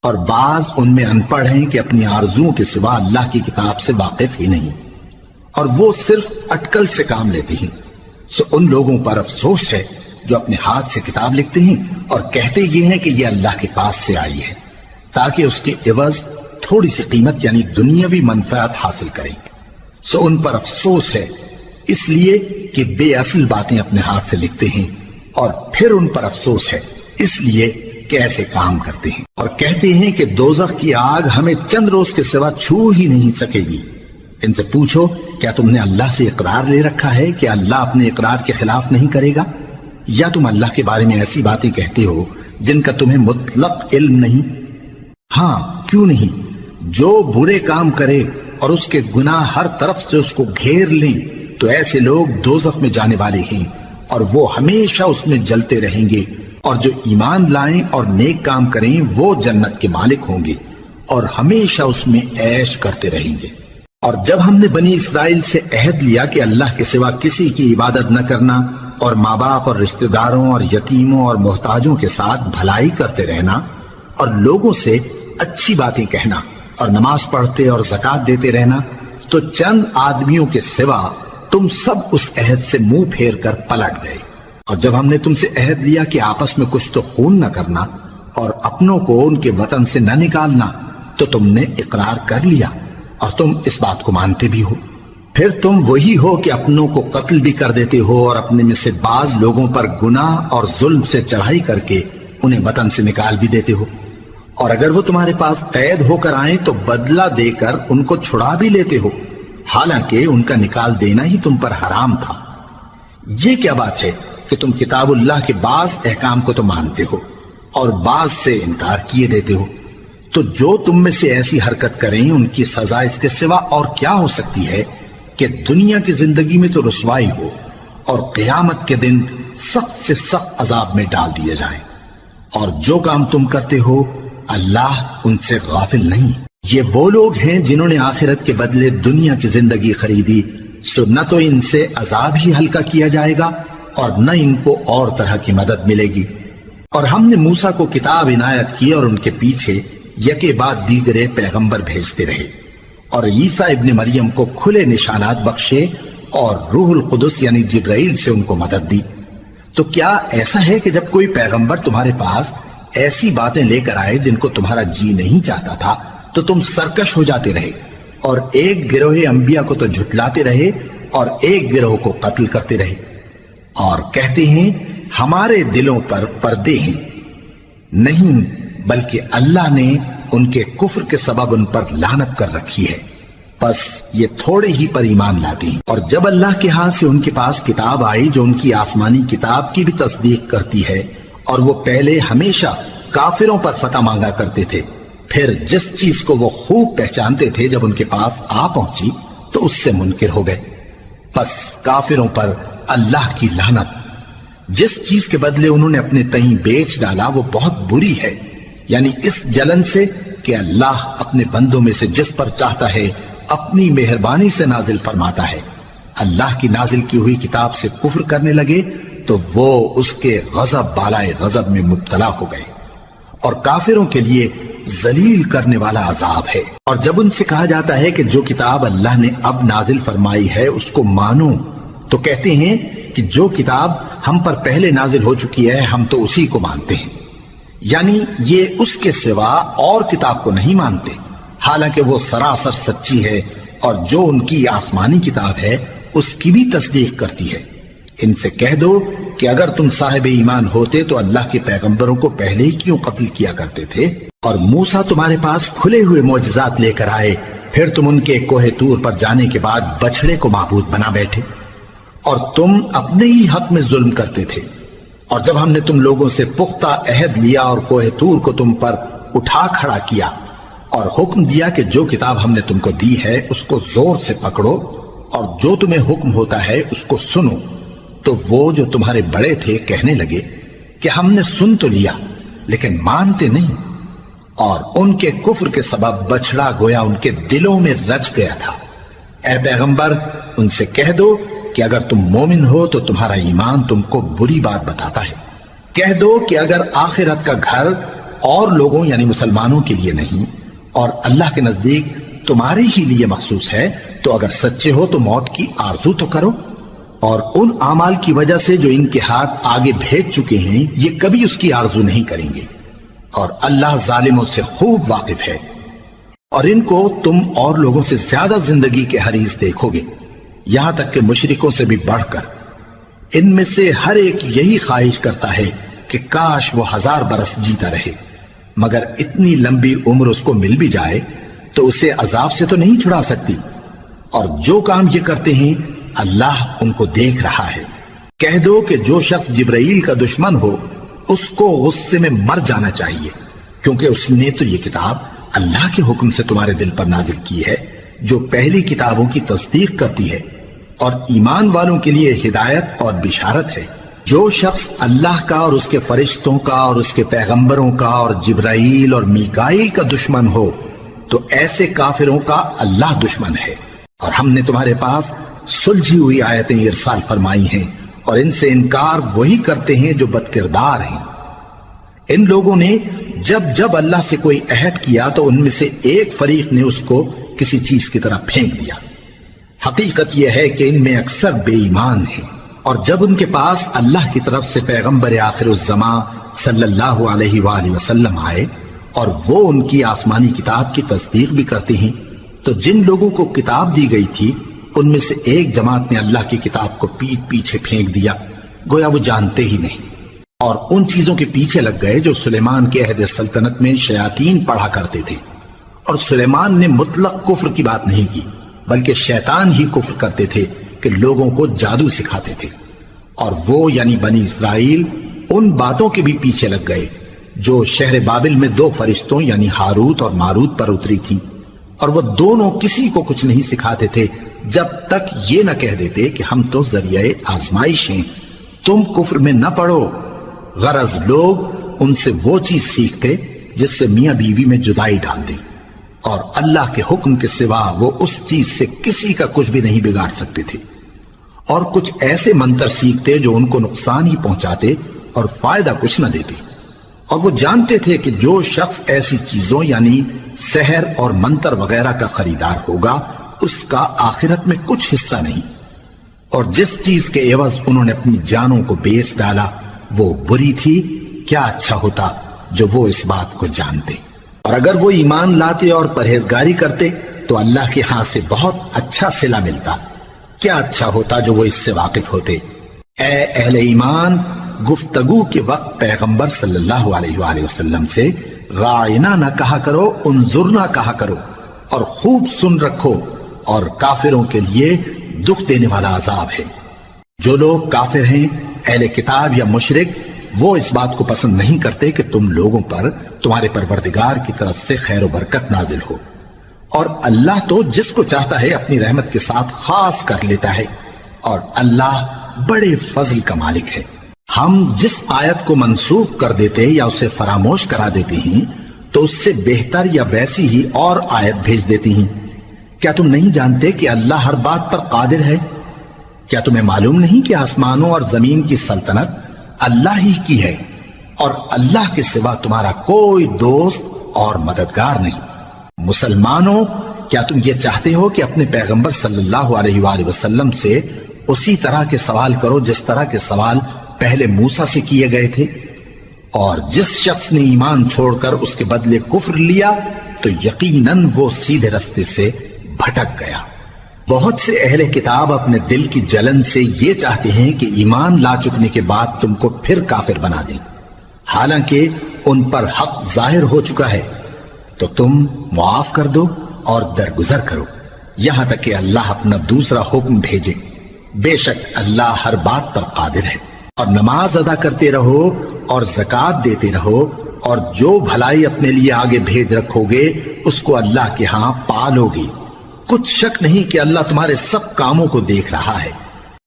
اور بعض ان میں ان پڑھ ہیں کہ اپنی آرزوؤں کے سوا اللہ کی کتاب سے واقف ہی نہیں، اور وہ صرف اٹکل سے کام لیتے ہیں۔ سو ان لوگوں پر افسوس ہے جو اپنے ہاتھ سے کتاب لکھتے ہیں اور کہتے یہ ہیں کہ یہ اللہ کے پاس سے آئی ہے، تاکہ اس کے عوض تھوڑی سی قیمت یعنی دنیاوی منفعت حاصل کریں۔ سو ان پر افسوس ہے اس لیے کہ بے اصل باتیں اپنے ہاتھ سے لکھتے ہیں، اور پھر ان پر افسوس ہے اس لیے کہ ایسے کام کرتے ہیں، اور کہتے ہیں کہ دوزخ کی آگ ہمیں چند روز کے سوا چھو ہی نہیں سکے گی۔ ان سے پوچھو کیا تم نے اللہ سے اقرار لے رکھا ہے کہ اللہ اپنے اقرار کے خلاف نہیں کرے گا، یا تم اللہ کے بارے میں ایسی باتیں کہتے ہو جن کا تمہیں مطلق علم نہیں؟ ہاں کیوں نہیں، جو برے کام کرے اور اس کے گناہ ہر طرف سے اس کو گھیر لیں تو ایسے لوگ دوزخ میں جانے والے ہیں، اور وہ ہمیشہ اس میں جلتے رہیں گے، اور جو ایمان لائیں اور نیک کام کریں وہ جنت کے مالک ہوں گے اور ہمیشہ اس میں عیش کرتے رہیں گے۔ اور جب ہم نے بنی اسرائیل سے عہد لیا کہ اللہ کے سوا کسی کی عبادت نہ کرنا، اور ماں باپ اور رشتہ داروں اور یتیموں اور محتاجوں کے ساتھ بھلائی کرتے رہنا، اور لوگوں سے اچھی باتیں کہنا، اور نماز پڑھتے اور زکوٰۃ دیتے رہنا، تو چند آدمیوں کے سوا تم سب اس عہد سے منہ پھیر کر پلٹ گئے۔ اور جب ہم نے تم سے عہد لیا کہ آپس میں کچھ تو خون نہ کرنا اور اپنوں کو ان کے وطن سے نہ نکالنا، تو تم نے اقرار کر لیا اور تم اس بات کو مانتے بھی ہو۔ پھر تم وہی ہو کہ اپنوں کو قتل بھی کر دیتے ہو، اور اپنے میں سے بعض لوگوں پر گناہ اور ظلم سے چڑھائی کر کے انہیں وطن سے نکال بھی دیتے ہو، اور اگر وہ تمہارے پاس قید ہو کر آئیں تو بدلہ دے کر ان کو چھڑا بھی لیتے ہو، حالانکہ ان کا نکال دینا ہی تم پر حرام تھا۔ یہ کیا بات ہے کہ تم کتاب اللہ کے بعض احکام کو تو مانتے ہو اور بعض سے انکار کیے دیتے ہو؟ تو جو تم میں سے ایسی حرکت کریں ان کی سزا اس کے سوا اور کیا ہو سکتی ہے کہ دنیا کی زندگی میں تو رسوائی ہو اور قیامت کے دن سخت سے سخت عذاب میں ڈال دیے جائیں۔ اور جو کام تم کرتے ہو اللہ ان سے غافل نہیں۔ یہ وہ لوگ ہیں جنہوں نے آخرت کے بدلے دنیا کی زندگی خریدی، سو نہ تو ان سے عذاب ہی ہلکا کیا جائے گا اور نہ ان کو اور طرح کی مدد ملے گی۔ اور ہم نے موسیٰ کو کتاب عنایت کی اور ان کے پیچھے یکے بعد دیگرے پیغمبر بھیجتے رہے، اور عیسیٰ ابن مریم کو کھلے نشانات بخشے اور روح القدس یعنی جبرائیل سے ان کو مدد دی۔ تو کیا ایسا ہے کہ جب کوئی پیغمبر تمہارے پاس ایسی باتیں لے کر آئے جن کو تمہارا جی نہیں چاہتا تھا تو تم سرکش ہو جاتے رہے، اور ایک گروہ انبیاء کو تو جھٹلاتے رہے اور ایک گروہ کو قتل کرتے رہے، اور کہتے ہیں ہمارے دلوں پر پردے ہیں؟ نہیں، بلکہ اللہ نے ان کے کفر کے سبب ان پر لعنت کر رکھی ہے، بس یہ تھوڑے ہی پر ایمان لاتے ہیں۔ اور جب اللہ کے ہاں سے ان کے پاس کتاب آئی جو ان کی آسمانی کتاب کی بھی تصدیق کرتی ہے، اور وہ پہلے ہمیشہ کافروں پر فتح مانگا کرتے تھے، پھر جس چیز کو وہ خوب پہچانتے تھے جب ان کے پاس آ پہنچی تو اس سے منکر ہو گئے۔ بس کافروں پر اللہ کی لعنت۔ جس چیز کے بدلے انہوں نے اپنے تئیں بیچ ڈالا وہ بہت بری ہے، یعنی اس جلن سے کہ اللہ اپنے بندوں میں سے جس پر چاہتا ہے اپنی مہربانی سے نازل فرماتا ہے۔ اللہ کی نازل کی ہوئی کتاب سے کفر کرنے لگے تو وہ اس کے غضب بالائے غضب میں مبتلا ہو گئے، اور کافروں کے لیے ذلیل کرنے والا عذاب ہے۔ اور جب ان سے کہا جاتا ہے کہ جو کتاب اللہ نے اب نازل فرمائی ہے اس کو مانو، تو کہتے ہیں کہ جو کتاب ہم پر پہلے نازل ہو چکی ہے ہم تو اسی کو مانتے ہیں، یعنی یہ اس کے سوا اور کتاب کو نہیں مانتے، حالانکہ وہ سراسر سچی ہے، اور جو ان کی آسمانی کتاب ہے اس کی بھی تصدیق کرتی ہے۔ ان سے کہہ دو کہ اگر تم صاحب ایمان ہوتے تو اللہ کے پیغمبروں کو پہلے ہی کیوں قتل کیا کرتے تھے؟ اور موسیٰ تمہارے پاس کھلے ہوئے معجزات لے کر آئے، پھر تم ان کے کوہ طور پر جانے کے بعد بچڑے کو معبود بنا بیٹھے، اور تم اپنے ہی حق میں ظلم کرتے تھے۔ اور جب ہم نے تم لوگوں سے پختہ عہد لیا اور کوہ طور کو تم پر اٹھا کھڑا کیا اور حکم دیا کہ جو کتاب ہم نے تم کو دی ہے اس کو زور سے پکڑو اور جو تمہیں حکم ہوتا ہے اس کو سنو، تو وہ جو تمہارے بڑے تھے کہنے لگے کہ ہم نے سن تو لیا لیکن مانتے نہیں، اور ان کے کفر کے سبب بچڑا گویا ان کے دلوں میں رچ گیا تھا۔ اے پیغمبر ان سے کہہ دو کہ اگر تم مومن ہو تو تمہارا ایمان تم کو بری بات بتاتا ہے۔ کہہ دو کہ اگر آخرت کا گھر اور لوگوں یعنی مسلمانوں کے لیے نہیں اور اللہ کے نزدیک تمہارے ہی لیے مخصوص ہے تو اگر سچے ہو تو موت کی آرزو تو کرو، اور ان اعمال کی وجہ سے جو ان کے ہاتھ آگے بھیج چکے ہیں یہ کبھی اس کی آرزو نہیں کریں گے، اور اللہ ظالموں سے خوب واقف ہے۔ اور ان کو تم اور لوگوں سے زیادہ زندگی کے حریص دیکھو گے، یہاں تک کہ مشرکوں سے بھی بڑھ کر۔ ان میں سے ہر ایک یہی خواہش کرتا ہے کہ کاش وہ 1000 برس جیتا رہے، مگر اتنی لمبی عمر اس کو مل بھی جائے تو اسے عذاب سے تو نہیں چھڑا سکتی، اور جو کام یہ کرتے ہیں اللہ ان کو دیکھ رہا ہے۔ کہہ دو کہ جو شخص جبرائیل کا دشمن ہو اس کو غصے میں مر جانا چاہیے، کیونکہ اس نے تو یہ کتاب اللہ کے حکم سے تمہارے دل پر نازل کی ہے جو پہلی کتابوں کی تصدیق کرتی ہے، اور ایمان والوں کے لیے ہدایت اور بشارت ہے۔ جو شخص اللہ کا اور اس کے فرشتوں کا اور اس کے پیغمبروں کا اور جبرائیل اور میکائیل کا دشمن ہو تو ایسے کافروں کا اللہ دشمن ہے۔ اور ہم نے تمہارے پاس سلجھی ہوئی آیتیں ارسال فرمائی ہیں، اور ان سے انکار وہی کرتے ہیں جو بد کردار ہیں۔ ان لوگوں نے جب جب اللہ سے کوئی عہد کیا تو ان میں سے ایک فریق نے اس کو کسی چیز کی طرح پھینک دیا۔ حقیقت یہ ہے کہ ان میں اکثر بے ایمان ہیں، اور جب ان کے پاس اللہ کی طرف سے پیغمبر آخر الزماں صلی اللہ علیہ وآلہ وسلم آئے اور وہ ان کی آسمانی کتاب کی تصدیق بھی کرتے ہیں، تو جن لوگوں کو کتاب دی گئی تھی ان میں سے ایک جماعت نے اللہ کی کتاب کو پیٹ پیچھے پھینک دیا، گویا وہ جانتے ہی نہیں، اور ان چیزوں کے پیچھے لگ گئے جو سلیمان کے عہد سلطنت میں شیاطین پڑھا کرتے تھے۔ اور سلیمان نے مطلق کفر کی بات نہیں کی، بلکہ شیطان ہی کفر کرتے تھے کہ لوگوں کو جادو سکھاتے تھے، اور وہ یعنی بنی اسرائیل ان باتوں کے بھی پیچھے لگ گئے جو شہر بابل میں 2 فرشتوں یعنی ہاروت اور ماروت پر اتری تھی، اور وہ دونوں کسی کو کچھ نہیں سکھاتے تھے جب تک یہ نہ کہہ دیتے کہ ہم تو ذریعہ آزمائش ہیں، تم کفر میں نہ پڑو۔ غرض لوگ ان سے وہ چیز سیکھتے جس سے میاں بیوی میں جدائی ڈال دیں، اور اللہ کے حکم کے سوا وہ اس چیز سے کسی کا کچھ بھی نہیں بگاڑ سکتے تھے، اور کچھ ایسے منتر سیکھتے جو ان کو نقصان ہی پہنچاتے اور فائدہ کچھ نہ دیتے، اور وہ جانتے تھے کہ جو شخص ایسی چیزوں یعنی سحر اور منتر وغیرہ کا خریدار ہوگا اس کا آخرت میں کچھ حصہ نہیں، اور جس چیز کے عوض انہوں نے اپنی جانوں کو بیچ ڈالا وہ بری تھی، کیا اچھا ہوتا جو وہ اس بات کو جانتے۔ اور اگر وہ ایمان لاتے اور پرہیزگاری کرتے تو اللہ کے ہاں سے بہت اچھا صلہ ملتا، کیا اچھا ہوتا جو وہ اس سے واقف ہوتے۔ اے اہل ایمان، گفتگو کے وقت پیغمبر صلی اللہ علیہ وآلہ وسلم سے راعنا نہ کہا کرو، انظرنا کہا کرو، اور خوب سن رکھو، اور کافروں کے لیے دکھ دینے والا عذاب ہے۔ جو لوگ کافر ہیں، اہل کتاب یا مشرک، وہ اس بات کو پسند نہیں کرتے کہ تم لوگوں پر تمہارے پروردگار کی طرف سے خیر و برکت نازل ہو، اور اللہ تو جس کو چاہتا ہے اپنی رحمت کے ساتھ خاص کر لیتا ہے، اور اللہ بڑے فضل کا مالک ہے۔ ہم جس آیت کو منسوخ کر دیتے یا اسے فراموش کرا دیتے ہیں تو اس سے بہتر یا ویسی ہی اور آیت بھیج دیتی ہیں۔ کیا تم نہیں جانتے کہ اللہ ہر بات پر قادر ہے؟ کیا تمہیں معلوم نہیں کہ آسمانوں اور زمین کی سلطنت اللہ ہی کی ہے اور اللہ کے سوا تمہارا کوئی دوست اور مددگار نہیں؟ مسلمانوں، کیا تم یہ چاہتے ہو کہ اپنے پیغمبر صلی اللہ علیہ وآلہ وسلم سے اسی طرح کے سوال کرو جس طرح کے سوال پہلے موسیٰ سے کیے گئے تھے؟ اور جس شخص نے ایمان چھوڑ کر اس کے بدلے کفر لیا تو یقیناً وہ سیدھے رستے سے بھٹک گیا۔ بہت سے اہل کتاب اپنے دل کی جلن سے یہ چاہتے ہیں کہ ایمان لا چکنے کے بعد تم کو پھر کافر بنا دیں، حالانکہ ان پر حق ظاہر ہو چکا ہے۔ تو تم معاف کر دو اور درگزر کرو یہاں تک کہ اللہ اپنا دوسرا حکم بھیجے۔ بے شک اللہ ہر بات پر قادر ہے۔ اور نماز ادا کرتے رہو اور زکوٰۃ دیتے رہو، اور جو بھلائی اپنے لیے آگے بھیج رکھو گے اس کو اللہ کے ہاں پالو گے۔ کچھ شک نہیں کہ اللہ تمہارے سب کاموں کو دیکھ رہا ہے۔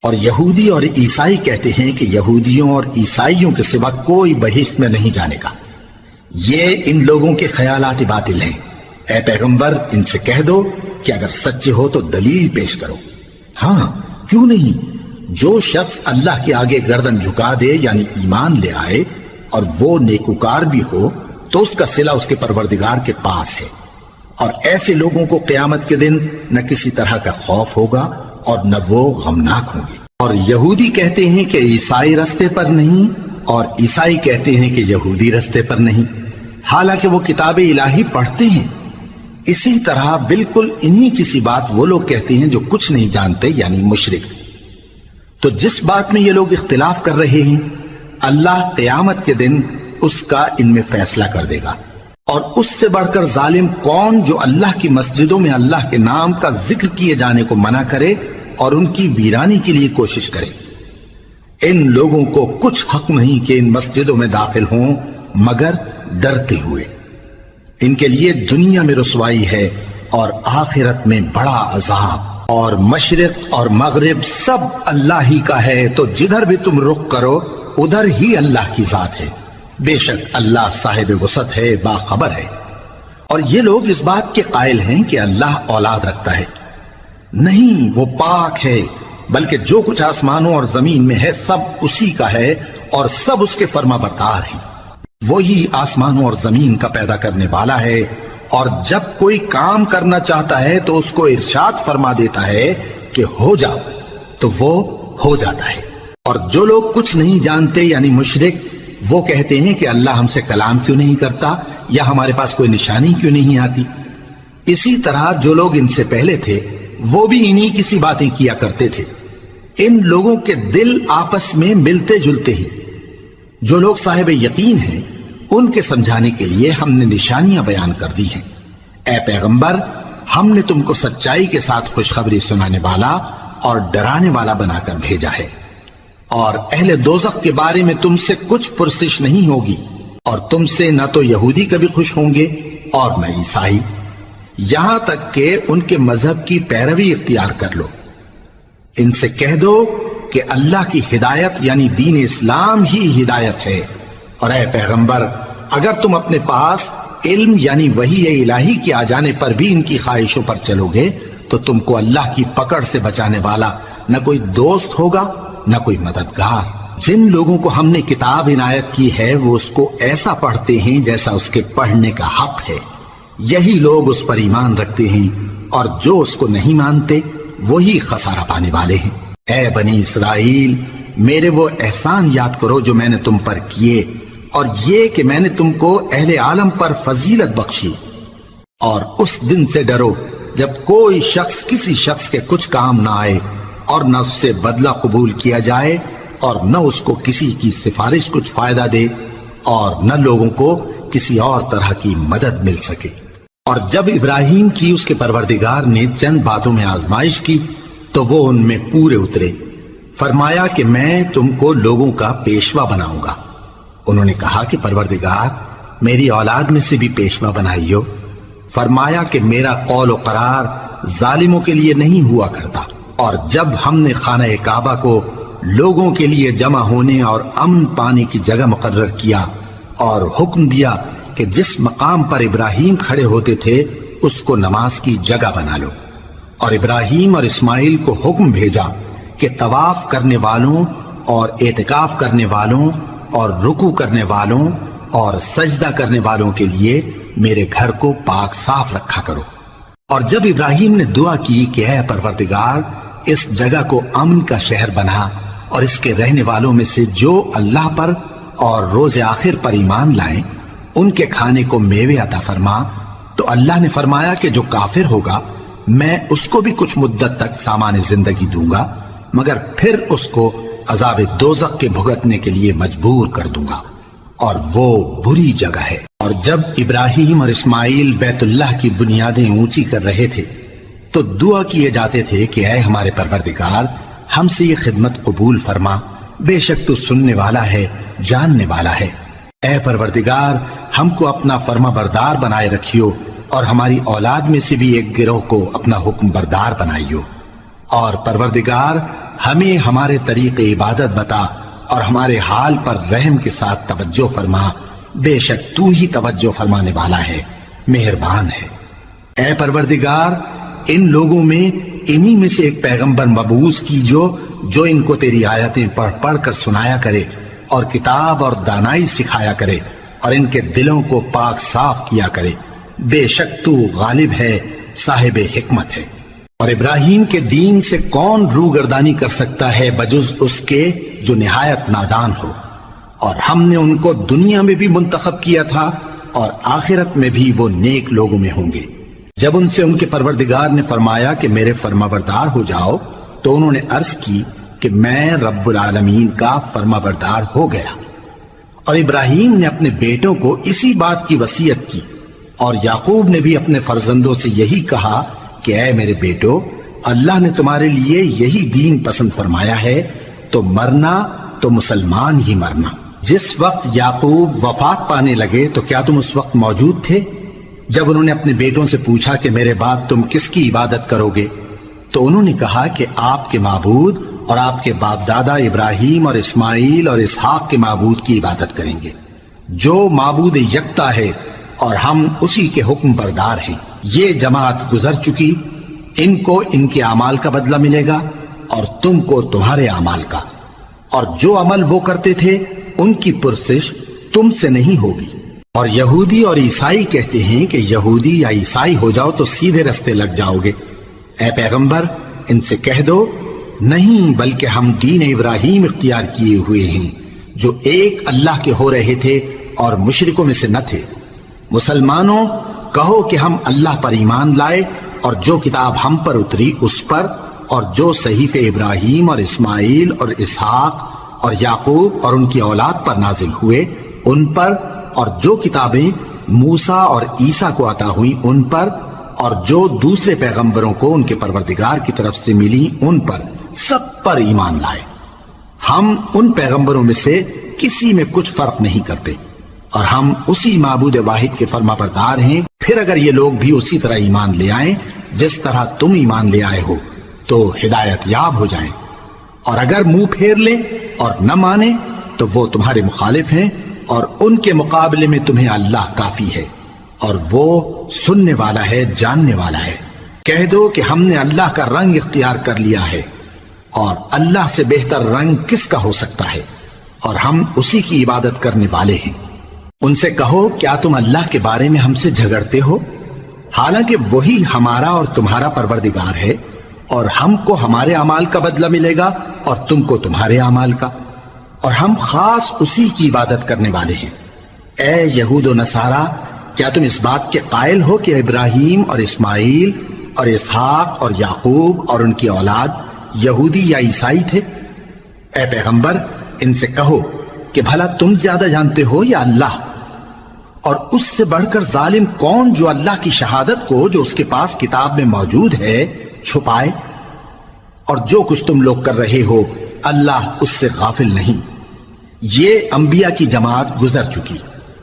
اور یہودی اور عیسائی کہتے ہیں کہ یہودیوں اور عیسائیوں کے سوا کوئی بہشت میں نہیں جانے کا۔ یہ ان لوگوں کے خیالات باطل ہیں۔ اے پیغمبر، ان سے کہہ دو کہ اگر سچے ہو تو دلیل پیش کرو۔ ہاں، کیوں نہیں؟ جو شخص اللہ کے آگے گردن جھکا دے یعنی ایمان لے آئے اور وہ نیکوکار بھی ہو تو اس کا صلہ اس کے پروردگار کے پاس ہے۔ اور ایسے لوگوں کو قیامت کے دن نہ کسی طرح کا خوف ہوگا اور نہ وہ غمناک ہوں گے۔ اور یہودی کہتے ہیں کہ عیسائی رستے پر نہیں، اور عیسائی کہتے ہیں کہ یہودی رستے پر نہیں، حالانکہ وہ کتاب الہی پڑھتے ہیں۔ اسی طرح بالکل انہی کسی بات وہ لوگ کہتے ہیں جو کچھ نہیں جانتے یعنی مشرک۔ تو جس بات میں یہ لوگ اختلاف کر رہے ہیں اللہ قیامت کے دن اس کا ان میں فیصلہ کر دے گا۔ اور اس سے بڑھ کر ظالم کون جو اللہ کی مسجدوں میں اللہ کے نام کا ذکر کیے جانے کو منع کرے اور ان کی ویرانی کے لیے کوشش کرے۔ ان لوگوں کو کچھ حق نہیں کہ ان مسجدوں میں داخل ہوں مگر ڈرتے ہوئے۔ ان کے لیے دنیا میں رسوائی ہے اور آخرت میں بڑا عذاب۔ اور مشرق اور مغرب سب اللہ ہی کا ہے، تو جدھر بھی تم رخ کرو ادھر ہی اللہ کی ذات ہے۔ بے شک اللہ صاحب وسعت ہے، باخبر ہے۔ اور یہ لوگ اس بات کے قائل ہیں کہ اللہ اولاد رکھتا ہے۔ نہیں، وہ پاک ہے، بلکہ جو کچھ آسمانوں اور زمین میں ہے سب اسی کا ہے اور سب اس کے فرما بردار ہیں۔ وہی آسمانوں اور زمین کا پیدا کرنے والا ہے، اور جب کوئی کام کرنا چاہتا ہے تو اس کو ارشاد فرما دیتا ہے کہ ہو جاؤ، تو وہ ہو جاتا ہے۔ اور جو لوگ کچھ نہیں جانتے یعنی مشرک، وہ کہتے ہیں کہ اللہ ہم سے کلام کیوں نہیں کرتا یا ہمارے پاس کوئی نشانی کیوں نہیں آتی۔ اسی طرح جو لوگ ان سے پہلے تھے وہ بھی انہی کسی باتیں کیا کرتے تھے۔ ان لوگوں کے دل آپس میں ملتے جلتے ہیں۔ جو لوگ صاحب یقین ہیں ان کے سمجھانے کے لیے ہم نے نشانیاں بیان کر دی ہیں۔ اے پیغمبر، ہم نے تم کو سچائی کے ساتھ خوشخبری سنانے والا اور ڈرانے والا بنا کر بھیجا ہے۔ اور اہل دوزخ کے بارے میں تم سے کچھ پرسش نہیں ہوگی، اور تم سے نہ تو یہودی کبھی خوش ہوں گے اور نہ عیسائی، یہاں تک کہ ان کے مذہب کی پیروی اختیار کر لو۔ ان سے کہہ دو کہ اللہ کی ہدایت یعنی دین اسلام ہی ہدایت ہے۔ اور اے پیغمبر، اگر تم اپنے پاس علم یعنی وحی الہی کے آ جانے پر بھی ان کی خواہشوں پر چلو گے تو تم کو اللہ کی پکڑ سے بچانے والا نہ کوئی دوست ہوگا نہ کوئی مددگار۔ جن لوگوں کو ہم نے کتاب عنایت کی ہے وہ اس کو ایسا پڑھتے ہیں جیسا اس کے پڑھنے کا حق ہے، یہی لوگ اس پر ایمان رکھتے ہیں، اور جو اس کو نہیں مانتے وہی خسارہ پانے والے ہیں۔ اے بنی اسرائیل، میرے وہ احسان یاد کرو جو میں نے تم پر کیے، اور یہ کہ میں نے تم کو اہل عالم پر فضیلت بخشی۔ اور اس دن سے ڈرو جب کوئی شخص کسی شخص کے کچھ کام نہ آئے اور نہ اس سے بدلہ قبول کیا جائے، اور نہ اس کو کسی کی سفارش کچھ فائدہ دے، اور نہ لوگوں کو کسی اور طرح کی مدد مل سکے۔ اور جب ابراہیم کی اس کے پروردگار نے چند باتوں میں آزمائش کی تو وہ ان میں پورے اترے۔ فرمایا کہ میں تم کو لوگوں کا پیشوا بناؤں گا۔ انہوں نے کہا کہ پروردگار، میری اولاد میں سے بھی پیشوا بنائی ہو۔ فرمایا کہ میرا قول و قرار ظالموں کے لیے نہیں ہوا کرتا، اور جب ہم نے خانہ کعبہ کو لوگوں کے لیے جمع ہونے اور امن پانے کی جگہ مقرر کیا اور حکم دیا کہ جس مقام پر ابراہیم کھڑے ہوتے تھے اس کو نماز کی جگہ بنا لو، اور ابراہیم اور اسماعیل کو حکم بھیجا کہ طواف کرنے والوں اور اعتکاف کرنے والوں اور رکوع کرنے والوں اور سجدہ کرنے والوں کے لیے میرے گھر کو پاک صاف رکھا کرو۔ اور جب ابراہیم نے دعا کی کہ اے پروردگار اس جگہ کو امن کا شہر بنا اور اس کے رہنے والوں میں سے جو اللہ پر اور روز آخر پر ایمان لائیں ان کے کھانے کو میوے عطا فرما، تو اللہ نے فرمایا کہ جو کافر ہوگا میں اس کو بھی کچھ مدت تک سامان زندگی دوں گا، مگر پھر اس کو عذاب دوزخ کے بھگتنے کے لیے مجبور کر دوں گا، اور وہ بری جگہ ہے۔ اور جب ابراہیم اور اسماعیل بیت اللہ کی بنیادیں اونچی کر رہے تھے تو دعا کیے جاتے تھے کہ اے ہمارے پروردگار ہم سے یہ خدمت قبول فرما، بے شک تو سننے والا ہے، جاننے والا ہے۔ اے پروردگار ہم کو اپنا فرما بردار بنائے رکھیو، اور ہماری اولاد میں سے بھی ایک گروہ کو اپنا حکم بردار بنائیو، اور پروردگار ہمیں ہمارے طریق عبادت بتا اور ہمارے حال پر رحم کے ساتھ توجہ فرما، بے شک تو ہی توجہ فرمانے والا ہے، مہربان ہے۔ اے پروردگار ان لوگوں میں انہی میں سے ایک پیغمبر مبعوث کیجو جو ان کو تیری آیتیں پڑھ پڑھ کر سنایا کرے اور کتاب اور دانائی سکھایا کرے اور ان کے دلوں کو پاک صاف کیا کرے، بے شک تو غالب ہے، صاحب حکمت ہے۔ اور ابراہیم کے دین سے کون روگردانی کر سکتا ہے بجز اس کے جو نہایت نادان ہو، اور ہم نے ان کو دنیا میں بھی منتخب کیا تھا اور آخرت میں بھی وہ نیک لوگوں میں ہوں گے۔ جب ان سے ان کے پروردگار نے فرمایا کہ میرے فرمانبردار ہو جاؤ تو انہوں نے عرض کی کہ میں رب العالمین کا فرمانبردار ہو گیا۔ اور ابراہیم نے اپنے بیٹوں کو اسی بات کی وصیت کی، اور یعقوب نے بھی اپنے فرزندوں سے یہی کہا کہ اے میرے بیٹو، اللہ نے تمہارے لیے یہی دین پسند فرمایا ہے، تو مرنا تو مسلمان ہی مرنا۔ جس وقت یعقوب وفات پانے لگے تو کیا تم اس وقت موجود تھے جب انہوں نے اپنے بیٹوں سے پوچھا کہ میرے بعد تم کس کی عبادت کرو گے؟ تو انہوں نے کہا کہ آپ کے معبود اور آپ کے باپ دادا ابراہیم اور اسماعیل اور اسحاق کے معبود کی عبادت کریں گے، جو معبود یکتا ہے اور ہم اسی کے حکم بردار ہیں۔ یہ جماعت گزر چکی، ان کو ان کے اعمال کا بدلہ ملے گا اور تم کو تمہارے اعمال کا، اور جو عمل وہ کرتے تھے ان کی پرسش تم سے نہیں ہوگی۔ اور یہودی اور عیسائی کہتے ہیں کہ یہودی یا عیسائی ہو جاؤ تو سیدھے رستے لگ جاؤ گے۔ اے پیغمبر ان سے کہہ دو نہیں، بلکہ ہم دین ابراہیم اختیار کیے ہوئے ہیں جو ایک اللہ کے ہو رہے تھے اور مشرکوں میں سے نہ تھے۔ مسلمانوں کہو کہ ہم اللہ پر ایمان لائے اور جو کتاب ہم پر اتری اس پر، اور جو صحیفے ابراہیم اور اسماعیل اور اسحاق اور یعقوب اور ان کی اولاد پر نازل ہوئے ان پر، اور جو کتابیں موسیٰ اور عیسیٰ کو عطا ہوئیں ان پر، اور جو دوسرے پیغمبروں کو ان کے پروردگار کی طرف سے ملی ان پر، سب پر ایمان لائے۔ ہم ان پیغمبروں میں سے کسی میں کچھ فرق نہیں کرتے، اور ہم اسی معبود واحد کے فرمانبردار ہیں۔ پھر اگر یہ لوگ بھی اسی طرح ایمان لے آئیں جس طرح تم ایمان لے آئے ہو تو ہدایت یاب ہو جائیں، اور اگر منہ پھیر لیں اور نہ مانیں تو وہ تمہارے مخالف ہیں، اور ان کے مقابلے میں تمہیں اللہ کافی ہے، اور وہ سننے والا ہے، جاننے والا ہے۔ کہہ دو کہ ہم نے اللہ کا رنگ اختیار کر لیا ہے، اور اللہ سے بہتر رنگ کس کا ہو سکتا ہے، اور ہم اسی کی عبادت کرنے والے ہیں۔ ان سے کہو کیا تم اللہ کے بارے میں ہم سے جھگڑتے ہو، حالانکہ وہی ہمارا اور تمہارا پروردگار ہے، اور ہم کو ہمارے اعمال کا بدلہ ملے گا اور تم کو تمہارے اعمال کا، اور ہم خاص اسی کی عبادت کرنے والے ہیں۔ اے یہود و نصارا، کیا تم اس بات کے قائل ہو کہ ابراہیم اور اسماعیل اور اسحاق اور یعقوب اور ان کی اولاد یہودی یا عیسائی تھے؟ اے پیغمبر ان سے کہو کہ بھلا تم زیادہ جانتے ہو یا اللہ؟ اور اس سے بڑھ کر ظالم کون جو اللہ کی شہادت کو جو اس کے پاس کتاب میں موجود ہے چھپائے؟ اور جو کچھ تم لوگ کر رہے ہو اللہ اس سے غافل نہیں۔ یہ انبیاء کی جماعت گزر چکی،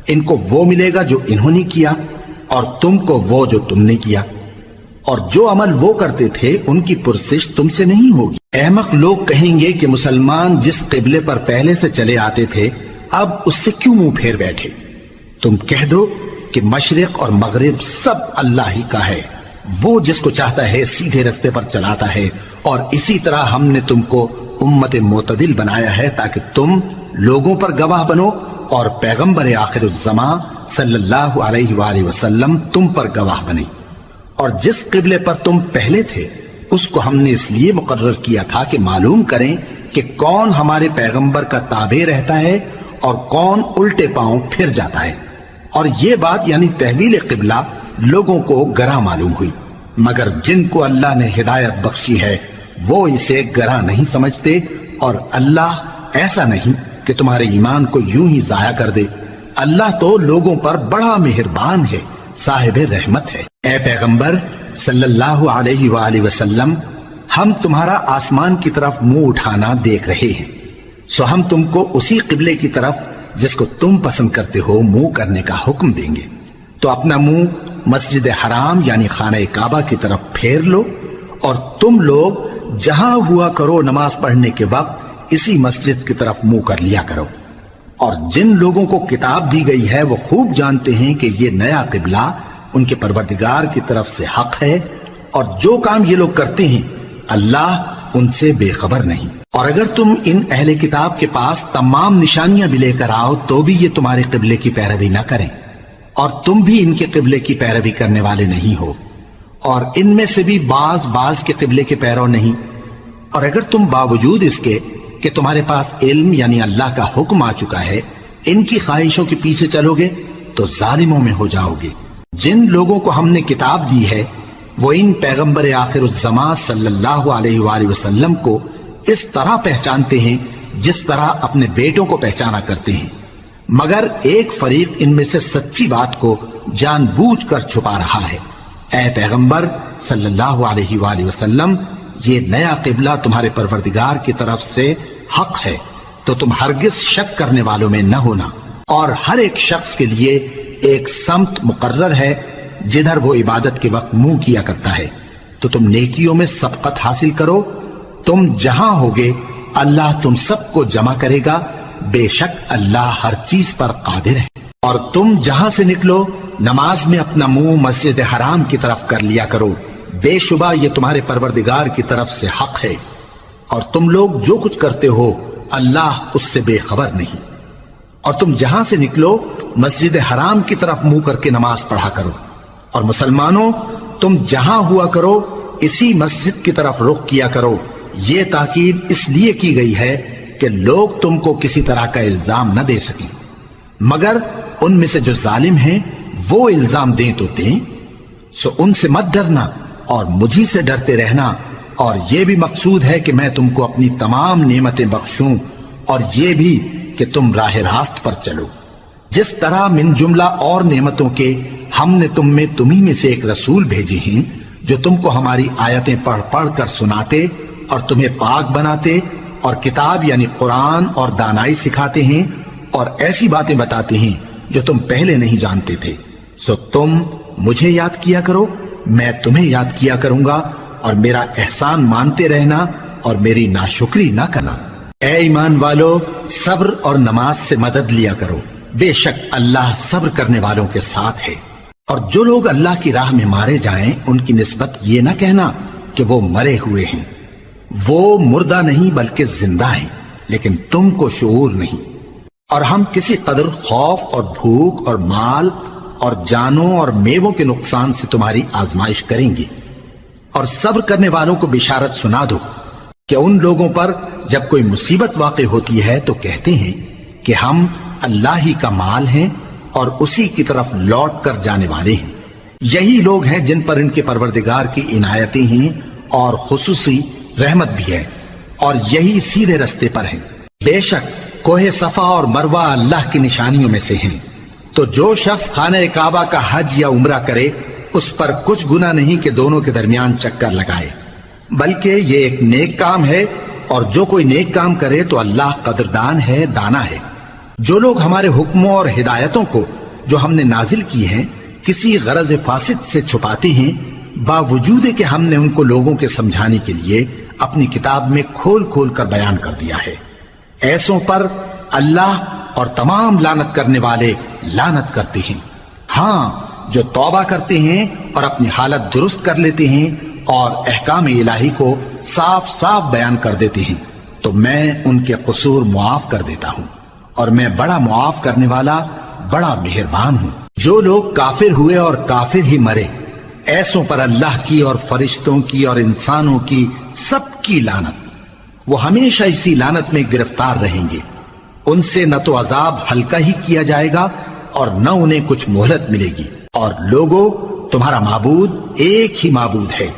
ان کو وہ ملے گا جو انہوں نے کیا، اور تم کو وہ جو تم نے کیا۔ اور جو عمل وہ کرتے تھے ان کی پرسش تم سے نہیں ہوگی۔ احمق لوگ کہیں گے کہ مسلمان جس قبلے پر پہلے سے چلے آتے تھے اب اس سے کیوں منہ پھیر بیٹھے؟ تم کہہ دو کہ مشرق اور مغرب سب اللہ ہی کا ہے، وہ جس کو چاہتا ہے سیدھے رستے پر چلاتا ہے، اور اسی طرح ہم نے تم کو امت معتدل بنایا ہے تاکہ تم لوگوں پر گواہ بنو، اور پیغمبر آخر الزمان صلی اللہ علیہ وآلہ وسلم تم پر گواہ بنے۔ اور جس قبلے پر تم پہلے تھے اس کو ہم نے اس لیے مقرر کیا تھا کہ معلوم کریں کہ کون ہمارے پیغمبر کا تابع رہتا ہے اور کون الٹے پاؤں پھر جاتا ہے۔ اور یہ بات یعنی تحویل قبلہ لوگوں کو گراں معلوم ہوئی، مگر جن کو اللہ نے ہدایت بخشی ہے وہ اسے گراں نہیں سمجھتے، اور اللہ ایسا نہیں کہ تمہارے ایمان کو یوں ہی ضائع کر دے۔ اللہ تو لوگوں پر بڑا مہربان ہے، صاحب رحمت ہے۔ اے پیغمبر صلی اللہ علیہ وآلہ وسلم، ہم تمہارا آسمان کی طرف منہ اٹھانا دیکھ رہے ہیں، سو ہم تم کو اسی قبلے کی طرف جس کو تم پسند کرتے ہو منہ کرنے کا حکم دیں گے۔ تو اپنا منہ مسجد حرام یعنی خانہ کعبہ کی طرف پھیر لو، اور تم لوگ جہاں ہوا کرو نماز پڑھنے کے وقت اسی مسجد کی طرف منہ کر لیا کرو۔ اور جن لوگوں کو کتاب دی گئی ہے وہ خوب جانتے ہیں کہ یہ نیا قبلہ ان کے پروردگار کی طرف سے حق ہے، اور جو کام یہ لوگ کرتے ہیں اللہ ان سے بے خبر نہیں۔ اور اگر تم ان اہل کتاب کے پاس تمام نشانیاں بھی لے کر آؤ تو بھی یہ تمہارے قبلے کی پیروی نہ کریں، اور تم بھی ان کے قبلے کی پیروی کرنے والے نہیں ہو، اور ان میں سے بھی بعض کے قبلے کے پیرو نہیں۔ اور اگر تم باوجود اس کے کہ تمہارے پاس علم یعنی اللہ کا حکم آ چکا ہے ان کی خواہشوں کے پیچھے چلو گے تو ظالموں میں ہو جاؤ گے۔ جن لوگوں کو ہم نے کتاب دی ہے وہ ان پیغمبر آخر الزمان صلی اللہ علیہ وآلہ وسلم کو اس طرح پہچانتے ہیں جس طرح اپنے بیٹوں کو پہچانا کرتے ہیں، مگر ایک فریق ان میں سے سچی بات کو جان بوجھ کر چھپا رہا ہے۔ اے پیغمبر صلی اللہ علیہ وآلہ وسلم، یہ نیا قبلہ تمہارے پروردگار کی طرف سے حق ہے، تو تم ہرگز شک کرنے والوں میں نہ ہونا، اور ہر ایک شخص کے لیے ایک سمت مقرر ہے جدھر وہ عبادت کے وقت منہ کیا کرتا ہے، تو تم نیکیوں میں سبقت حاصل کرو۔ تم جہاں ہوگے اللہ تم سب کو جمع کرے گا، بے شک اللہ ہر چیز پر قادر ہے۔ اور تم جہاں سے نکلو نماز میں اپنا منہ مسجد حرام کی طرف کر لیا کرو، بے شبہ یہ تمہارے پروردگار کی طرف سے حق ہے، اور تم لوگ جو کچھ کرتے ہو اللہ اس سے بے خبر نہیں۔ اور تم جہاں سے نکلو مسجد حرام کی طرف منہ کر کے نماز پڑھا کرو، اور مسلمانوں تم جہاں ہوا کرو اسی مسجد کی طرف رخ کیا کرو۔ یہ تاکید اس لیے کی گئی ہے کہ لوگ تم کو کسی طرح کا الزام نہ دے سکیں، مگر ان میں سے جو ظالم ہیں وہ الزام دیں تو دیں، سو ان سے مت ڈرنا اور مجھی سے ڈرتے رہنا، اور یہ بھی مقصود ہے کہ میں تم کو اپنی تمام نعمتیں بخشوں، اور یہ بھی کہ تم راہ راست پر چلو۔ جس طرح من جملہ اور نعمتوں کے ہم نے تمہیں میں سے ایک رسول بھیجے ہیں جو تم کو ہماری آیتیں پڑھ پڑھ کر سناتے اور تمہیں پاک بناتے، اور کتاب یعنی قرآن اور دانائی سکھاتے ہیں، اور ایسی باتیں بتاتے ہیں جو تم پہلے نہیں جانتے تھے، سو تم مجھے یاد کیا کرو، میں تمہیں یاد کیا کروں گا، اور میرا احسان مانتے رہنا اور میری ناشکری نہ کرنا۔ اے ایمان والو، صبر اور نماز سے مدد لیا کرو، بے شک اللہ صبر کرنے والوں کے ساتھ ہے۔ اور جو لوگ اللہ کی راہ میں مارے جائیں ان کی نسبت یہ نہ کہنا کہ وہ مرے ہوئے ہیں، وہ مردہ نہیں بلکہ زندہ ہیں، لیکن تم کو شعور نہیں۔ اور ہم کسی قدر خوف اور بھوک اور مال اور جانوں اور میووں کے نقصان سے تمہاری آزمائش کریں گے، اور صبر کرنے والوں کو بشارت سنا دو کہ ان لوگوں پر جب کوئی مصیبت واقع ہوتی ہے تو کہتے ہیں کہ ہم اللہ ہی کا مال ہیں اور اسی کی طرف لوٹ کر جانے والے ہیں۔ یہی لوگ ہیں جن پر ان کے پروردگار کی عنایتیں ہیں اور خصوصی رحمت بھی ہے، اور یہی سیدھے رستے پر ہیں۔ بے شک کوہ صفا اور مروہ اللہ کی نشانیوں میں سے ہیں، تو جو شخص خانہ کعبہ کا حج یا عمرہ کرے اس پر کچھ گناہ نہیں کہ دونوں کے درمیان چکر لگائے، بلکہ یہ ایک نیک کام ہے، اور جو کوئی نیک کام کرے تو اللہ قدردان ہے، دانا ہے۔ جو لوگ ہمارے حکموں اور ہدایتوں کو جو ہم نے نازل کی ہیں کسی غرض فاسد سے چھپاتے ہیں باوجود کہ ہم نے ان کو لوگوں کے سمجھانے کے لیے اپنی کتاب میں کھول کھول کر بیان کر دیا ہے۔ ایسوں پر اللہ اور تمام لعنت کرنے والے لعنت کرتے ہیں۔ ہاں، جو توبہ کرتے ہیں اور اپنی حالت درست کر لیتے ہیں اور احکام الہی کو صاف صاف بیان کر دیتے ہیں تو میں ان کے قصور معاف کر دیتا ہوں، اور میں بڑا معاف کرنے والا، بڑا مہربان ہوں۔ جو لوگ کافر ہوئے اور کافر ہی مرے، ایسوں پر اللہ کی اور فرشتوں کی اور انسانوں کی سب کی لعنت، وہ ہمیشہ اسی لعنت میں گرفتار رہیں گے۔ ان سے نہ تو عذاب ہلکا ہی کیا جائے گا اور نہ انہیں کچھ مہلت ملے گی۔ اور لوگوں، تمہارا معبود ایک ہی معبود ہے،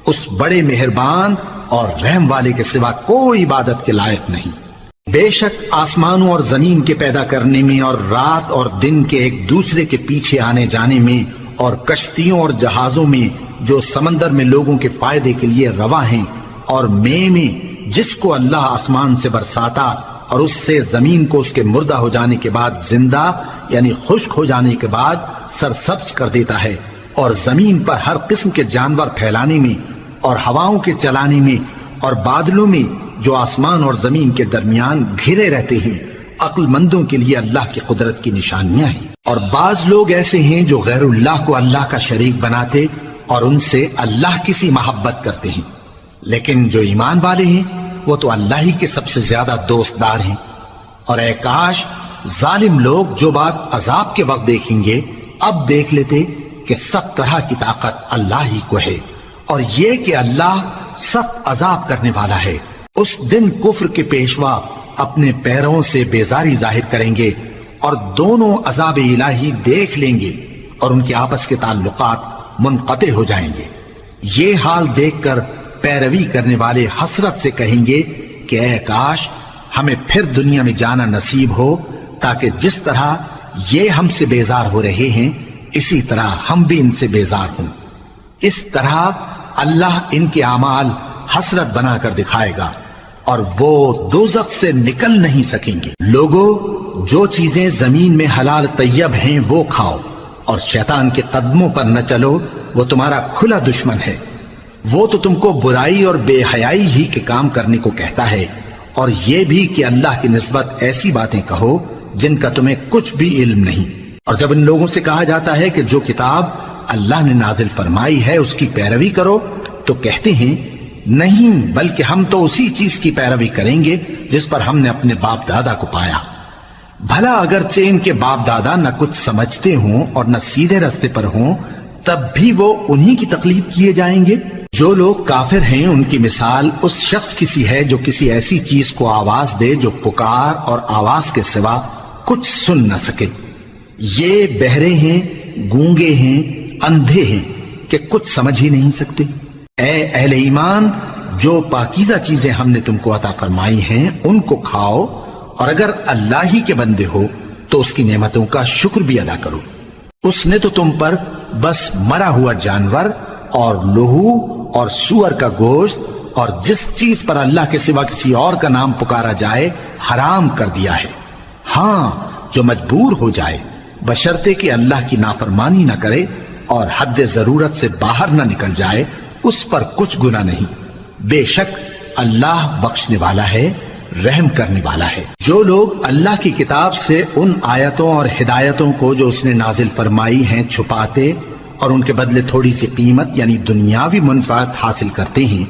اس بڑے مہربان اور رحم والے کے سوا کوئی عبادت کے لائق نہیں۔ بے شک آسمانوں اور زمین کے پیدا کرنے میں اور رات اور دن کے ایک دوسرے کے پیچھے آنے جانے میں اور کشتیوں اور جہازوں میں جو سمندر میں لوگوں کے فائدے کے لیے رواں ہیں، اور میں جس کو اللہ آسمان سے برساتا اور اس سے زمین کو اس کے مردہ ہو جانے کے بعد زندہ یعنی خشک ہو جانے کے بعد سرسبز کر دیتا ہے، اور زمین پر ہر قسم کے جانور پھیلانے میں اور ہواؤں کے چلانے میں اور بادلوں میں جو آسمان اور زمین کے درمیان گھرے رہتے ہیں، عقل مندوں کے لیے اللہ کی قدرت کی نشانیاں ہیں۔ اور بعض لوگ ایسے ہیں جو غیر اللہ کو اللہ کا شریک بناتے اور ان سے اللہ کی سی محبت کرتے ہیں، لیکن جو ایمان والے ہیں وہ تو اللہ ہی کے سب سے زیادہ دوست دار ہیں۔ اور اے کاش ظالم لوگ جو بات عذاب کے وقت دیکھیں گے اب دیکھ لیتے کہ سب طرح کی طاقت اللہ ہی کو ہے، اور یہ کہ اللہ سخت عذاب کرنے والا ہے۔ اس دن کفر کے پیشوا اپنے پیروں سے بیزاری ظاہر کریں گے اور دونوں عذاب الہی دیکھ لیں گے اور ان کے آپس کے تعلقات منقطع ہو جائیں گے۔ یہ حال دیکھ کر پیروی کرنے والے حسرت سے کہیں گے کہ اے کاش ہمیں پھر دنیا میں جانا نصیب ہو، تاکہ جس طرح یہ ہم سے بیزار ہو رہے ہیں اسی طرح ہم بھی ان سے بیزار ہوں۔ اس طرح اللہ ان کے اعمال حسرت بنا کر دکھائے گا اور وہ دوزخ سے نکل نہیں سکیں گے۔ لوگوں، جو چیزیں زمین میں حلال طیب ہیں وہ کھاؤ، اور شیطان کے قدموں پر نہ چلو، وہ تمہارا کھلا دشمن ہے۔ وہ تو تم کو برائی اور بے حیائی ہی کے کام کرنے کو کہتا ہے، اور یہ بھی کہ اللہ کی نسبت ایسی باتیں کہو جن کا تمہیں کچھ بھی علم نہیں۔ اور جب ان لوگوں سے کہا جاتا ہے کہ جو کتاب اللہ نے نازل فرمائی ہے اس کی پیروی کرو، تو کہتے ہیں نہیں، بلکہ ہم تو اسی چیز کی پیروی کریں گے جس پر ہم نے اپنے باپ دادا کو پایا۔ بھلا اگرچہ ان کے باپ دادا نہ کچھ سمجھتے ہوں اور نہ سیدھے رستے پر ہوں، تب بھی وہ انہی کی تقلید کیے جائیں گے۔ جو لوگ کافر ہیں ان کی مثال اس شخص کی سی ہے جو کسی ایسی چیز کو آواز دے جو پکار اور آواز کے سوا کچھ سن نہ سکے۔ یہ بہرے ہیں، گونگے ہیں، اندھے ہیں کہ کچھ سمجھ ہی نہیں سکتے۔ اے اہل ایمان، جو پاکیزہ چیزیں ہم نے تم کو عطا فرمائی ہیں ان کو کھاؤ، اور اگر اللہ ہی کے بندے ہو تو اس کی نعمتوں کا شکر بھی ادا کرو۔ اس نے تو تم پر بس مرا ہوا جانور اور لہو اور سور کا گوشت اور جس چیز پر اللہ کے سوا کسی اور کا نام پکارا جائے حرام کر دیا ہے۔ ہاں، جو مجبور ہو جائے بشرطے کہ اللہ کی نافرمانی نہ کرے اور حد ضرورت سے باہر نہ نکل جائے، اس پر کچھ گناہ نہیں۔ بے شک اللہ بخشنے والا ہے، رحم کرنے والا ہے۔ جو لوگ اللہ کی کتاب سے ان آیتوں اور ہدایتوں کو جو اس نے نازل فرمائی ہیں چھپاتے اور ان کے بدلے تھوڑی سی قیمت یعنی دنیاوی منفعت حاصل کرتے ہیں،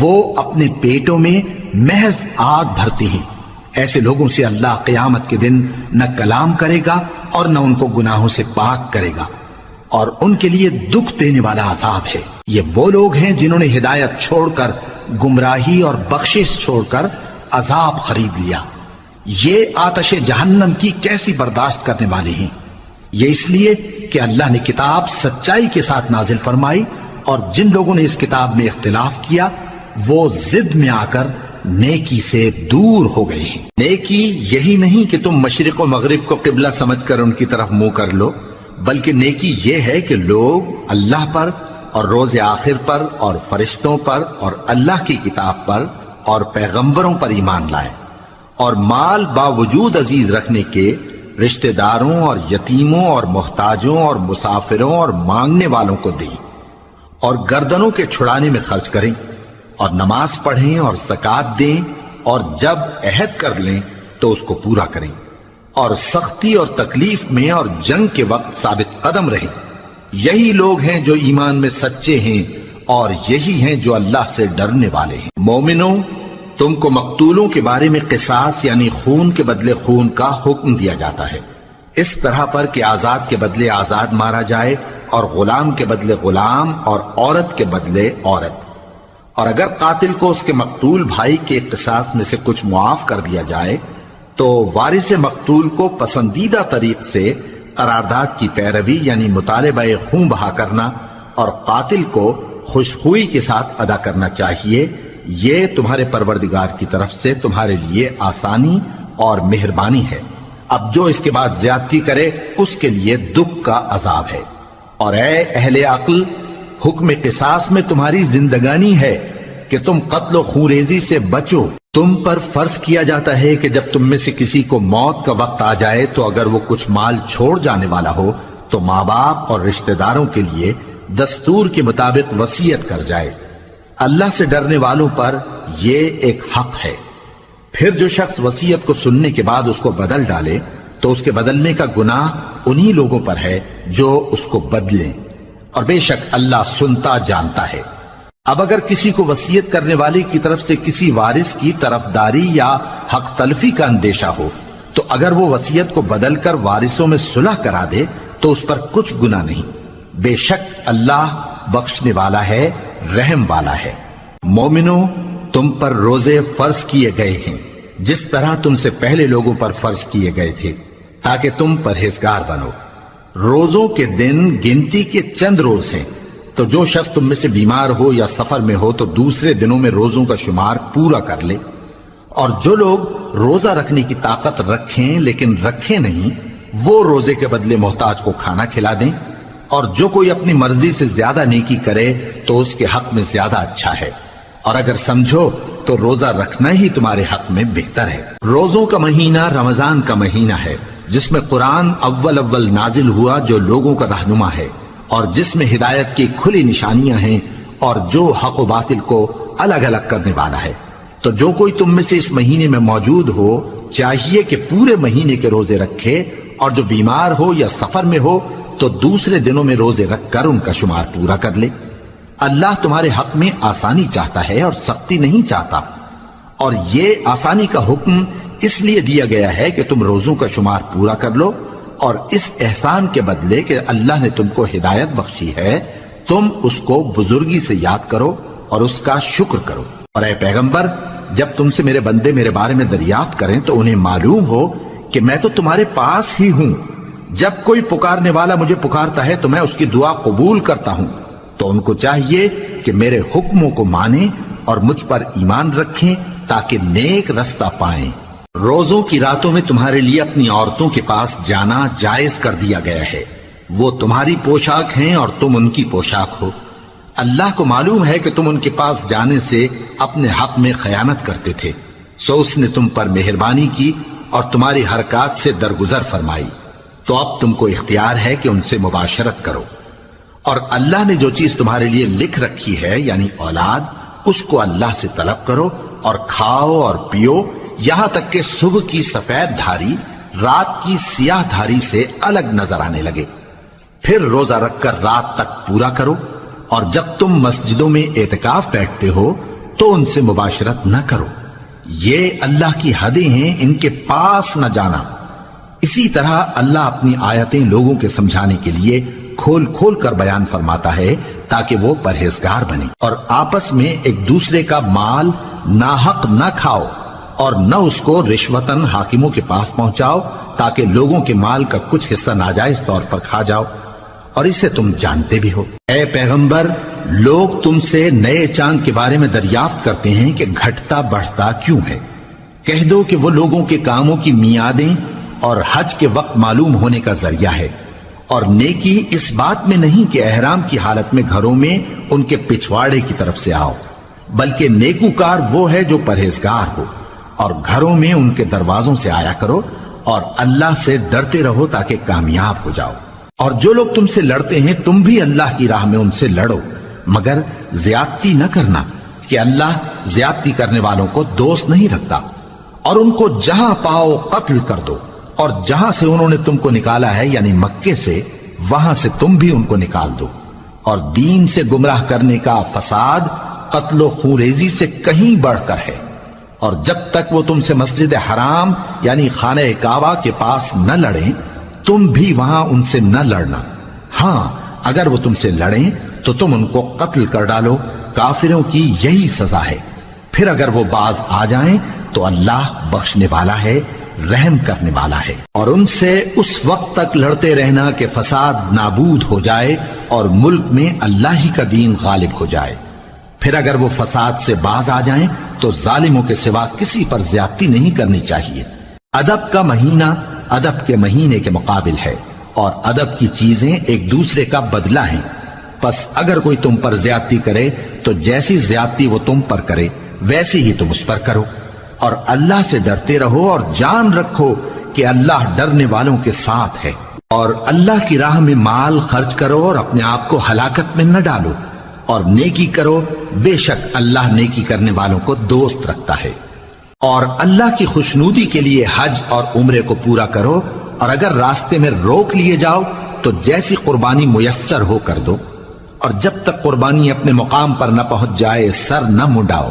وہ اپنے پیٹوں میں محض آگ بھرتے ہیں۔ ایسے لوگوں سے اللہ قیامت کے دن نہ کلام کرے گا اور نہ ان کو گناہوں سے پاک کرے گا، اور ان کے لیے دکھ دینے والا عذاب ہے۔ یہ وہ لوگ ہیں جنہوں نے ہدایت چھوڑ کر گمراہی اور بخشش چھوڑ کر عذاب خرید لیا۔ یہ آتش جہنم کی کیسی برداشت کرنے والے ہیں۔ یہ اس لیے کہ اللہ نے کتاب سچائی کے ساتھ نازل فرمائی، اور جن لوگوں نے اس کتاب میں اختلاف کیا وہ ضد میں آ کر نیکی سے دور ہو گئے ہیں۔ نیکی یہی نہیں کہ تم مشرق و مغرب کو قبلہ سمجھ کر ان کی طرف منہ کر لو، بلکہ نیکی یہ ہے کہ لوگ اللہ پر اور روز آخر پر اور فرشتوں پر اور اللہ کی کتاب پر اور پیغمبروں پر ایمان لائیں، اور مال باوجود عزیز رکھنے کے رشتہ داروں اور یتیموں اور محتاجوں اور مسافروں اور مانگنے والوں کو دیں، اور گردنوں کے چھڑانے میں خرچ کریں، اور نماز پڑھیں اور زکات دیں، اور جب عہد کر لیں تو اس کو پورا کریں، اور سختی اور تکلیف میں اور جنگ کے وقت ثابت قدم رہیں۔ یہی لوگ ہیں جو ایمان میں سچے ہیں، اور یہی ہیں جو اللہ سے ڈرنے والے ہیں۔ مومنوں، تم کو مقتولوں کے بارے میں قصاص یعنی خون کے بدلے خون کا حکم دیا جاتا ہے، اس طرح پر کہ آزاد کے بدلے آزاد مارا جائے، اور غلام کے بدلے غلام، اور عورت کے بدلے عورت۔ اور اگر قاتل کو اس کے مقتول بھائی کے قصاص میں سے کچھ معاف کر دیا جائے تو وارث مقتول کو پسندیدہ طریق سے قرارداد کی پیروی یعنی مطالبہ خون بہا کرنا اور قاتل کو خوشخوئی کے ساتھ ادا کرنا چاہیے۔ یہ تمہارے پروردگار کی طرف سے تمہارے لیے آسانی اور مہربانی ہے۔ اب جو اس کے بعد زیادتی کرے اس کے لیے دکھ کا عذاب ہے۔ اور اے اہل عقل، حکم قصاص میں تمہاری زندگانی ہے کہ تم قتل و خونریزی سے بچو۔ تم پر فرض کیا جاتا ہے کہ جب تم میں سے کسی کو موت کا وقت آ جائے تو اگر وہ کچھ مال چھوڑ جانے والا ہو تو ماں باپ اور رشتہ داروں کے لیے دستور کے مطابق وصیت کر جائے۔ اللہ سے ڈرنے والوں پر یہ ایک حق ہے۔ پھر جو شخص وصیت کو سننے کے بعد اس کو بدل ڈالے تو اس کے بدلنے کا گناہ انہی لوگوں پر ہے جو اس کو بدلیں، اور بے شک اللہ سنتا جانتا ہے۔ اب اگر کسی کو وصیت کرنے والے کی طرف سے کسی وارث کی طرفداری یا حق تلفی کا اندیشہ ہو تو اگر وہ وصیت کو بدل کر وارثوں میں صلح کرا دے تو اس پر کچھ گناہ نہیں، بے شک اللہ بخشنے والا ہے، رحم والا ہے۔ مومنوں، تم پر روزے فرض کیے گئے ہیں جس طرح تم سے پہلے لوگوں پر فرض کیے گئے تھے تاکہ تم پرہیزگار بنو۔ روزوں کے دن گنتی کے چند روز ہیں، تو جو شخص تم میں سے بیمار ہو یا سفر میں ہو تو دوسرے دنوں میں روزوں کا شمار پورا کر لے۔ اور جو لوگ روزہ رکھنے کی طاقت رکھیں لیکن رکھیں نہیں، وہ روزے کے بدلے محتاج کو کھانا کھلا دیں۔ اور جو کوئی اپنی مرضی سے زیادہ نیکی کرے تو اس کے حق میں زیادہ اچھا ہے، اور اگر سمجھو تو روزہ رکھنا ہی تمہارے حق میں بہتر ہے۔ روزوں کا مہینہ رمضان کا مہینہ ہے جس میں قرآن اول نازل ہوا جو لوگوں کا رہنما ہے اور جس میں ہدایت کی کھلی نشانیاں ہیں اور جو حق و باطل کو الگ الگ کرنے والا ہے۔ تو جو کوئی تم میں سے اس مہینے میں موجود ہو چاہیے کہ پورے مہینے کے روزے رکھے، اور جو بیمار ہو یا سفر میں ہو تو دوسرے دنوں میں روزے رکھ کر ان کا شمار پورا کر لے۔ اللہ تمہارے حق میں آسانی چاہتا ہے اور سختی نہیں چاہتا، اور یہ آسانی کا حکم اس لیے دیا گیا ہے کہ تم روزوں کا شمار پورا کر لو، اور اس احسان کے بدلے کہ اللہ نے تم کو ہدایت بخشی ہے تم اس کو بزرگی سے یاد کرو اور اس کا شکر کرو۔ اور اے پیغمبر، جب تم سے میرے بندے میرے بارے میں دریافت کریں تو انہیں معلوم ہو کہ میں تو تمہارے پاس ہی ہوں۔ جب کوئی پکارنے والا مجھے پکارتا ہے تو میں اس کی دعا قبول کرتا ہوں، تو ان کو چاہیے کہ میرے حکموں کو مانیں اور مجھ پر ایمان رکھیں تاکہ نیک رستہ پائیں۔ روزوں کی راتوں میں تمہارے لیے اپنی عورتوں کے پاس جانا جائز کر دیا گیا ہے، وہ تمہاری پوشاک ہیں اور تم ان کی پوشاک ہو۔ اللہ کو معلوم ہے کہ تم ان کے پاس جانے سے اپنے حق میں خیانت کرتے تھے، سو اس نے تم پر مہربانی کی اور تمہاری حرکات سے درگزر فرمائی، تو اب تم کو اختیار ہے کہ ان سے مباشرت کرو۔ اور اللہ نے جو چیز تمہارے لیے لکھ رکھی ہے یعنی اولاد، اس کو اللہ سے طلب کرو اور کھاؤ اور پیو یہاں تک کہ صبح کی سفید دھاری رات کی سیاہ دھاری سے الگ نظر آنے لگے، پھر روزہ رکھ کر رات تک پورا کرو۔ اور جب تم مسجدوں میں اعتکاف بیٹھتے ہو تو ان سے مباشرت نہ کرو، یہ اللہ کی حدیں ہیں، ان کے پاس نہ جانا۔ اسی طرح اللہ اپنی آیتیں لوگوں کے سمجھانے کے لیے کھول کھول کر بیان فرماتا ہے تاکہ وہ پرہیزگار بنے۔ اور آپس میں ایک دوسرے کا مال ناحق نہ کھاؤ اور نہ اس کو رشوتاً حاکموں کے پاس پہنچاؤ تاکہ لوگوں کے مال کا کچھ حصہ ناجائز طور پر کھا جاؤ، اور اسے تم جانتے بھی ہو۔ اے پیغمبر، لوگ تم سے نئے چاند کے بارے میں دریافت کرتے ہیں کہ گھٹتا بڑھتا کیوں ہے۔ کہہ دو کہ وہ لوگوں کے کاموں کی میعادیں اور حج کے وقت معلوم ہونے کا ذریعہ ہے، اور نیکی اس بات میں نہیں کہ احرام کی حالت میں گھروں میں ان کے پچھواڑے کی طرف سے آؤ، بلکہ نیکوکار وہ ہے جو پرہیزگار ہو، اور گھروں میں ان کے دروازوں سے آیا کرو اور اللہ سے ڈرتے رہو تاکہ کامیاب ہو جاؤ۔ اور جو لوگ تم سے لڑتے ہیں تم بھی اللہ کی راہ میں ان سے لڑو، مگر زیادتی نہ کرنا کہ اللہ زیادتی کرنے والوں کو دوست نہیں رکھتا، اور ان کو جہاں پاؤ قتل کر دو، اور جہاں سے انہوں نے تم کو نکالا ہے یعنی مکے سے، وہاں سے تم بھی ان کو نکال دو۔ اور دین سے گمراہ کرنے کا فساد قتل و خونریزی سے کہیں بڑھ کر ہے، اور جب تک وہ تم سے مسجد حرام یعنی خانہ کعبہ کے پاس نہ لڑیں تم بھی وہاں ان سے نہ لڑنا۔ ہاں اگر وہ تم سے لڑیں تو تم ان کو قتل کر ڈالو، کافروں کی یہی سزا ہے۔ پھر اگر وہ باز آ جائیں تو اللہ بخشنے والا ہے، رحم کرنے والا ہے۔ اور ان سے اس وقت تک لڑتے رہنا کہ فساد نابود ہو جائے اور ملک میں اللہ ہی کا دین غالب ہو جائے۔ پھر اگر وہ فساد سے باز آ جائیں تو ظالموں کے سوا کسی پر زیادتی نہیں کرنی چاہیے۔ ادب کا مہینہ ادب کے مہینے کے مقابل ہے، اور ادب کی چیزیں ایک دوسرے کا بدلہ ہیں۔ پس اگر کوئی تم پر زیادتی کرے تو جیسی زیادتی وہ تم پر کرے ویسی ہی تم اس پر کرو، اور اللہ سے ڈرتے رہو اور جان رکھو کہ اللہ ڈرنے والوں کے ساتھ ہے۔ اور اللہ کی راہ میں مال خرچ کرو اور اپنے آپ کو ہلاکت میں نہ ڈالو، اور نیکی کرو، بے شک اللہ نیکی کرنے والوں کو دوست رکھتا ہے۔ اور اللہ کی خوشنودی کے لیے حج اور عمرے کو پورا کرو، اور اگر راستے میں روک لیے جاؤ تو جیسی قربانی میسر ہو کر دو، اور جب تک قربانی اپنے مقام پر نہ پہنچ جائے سر نہ منڈاؤ۔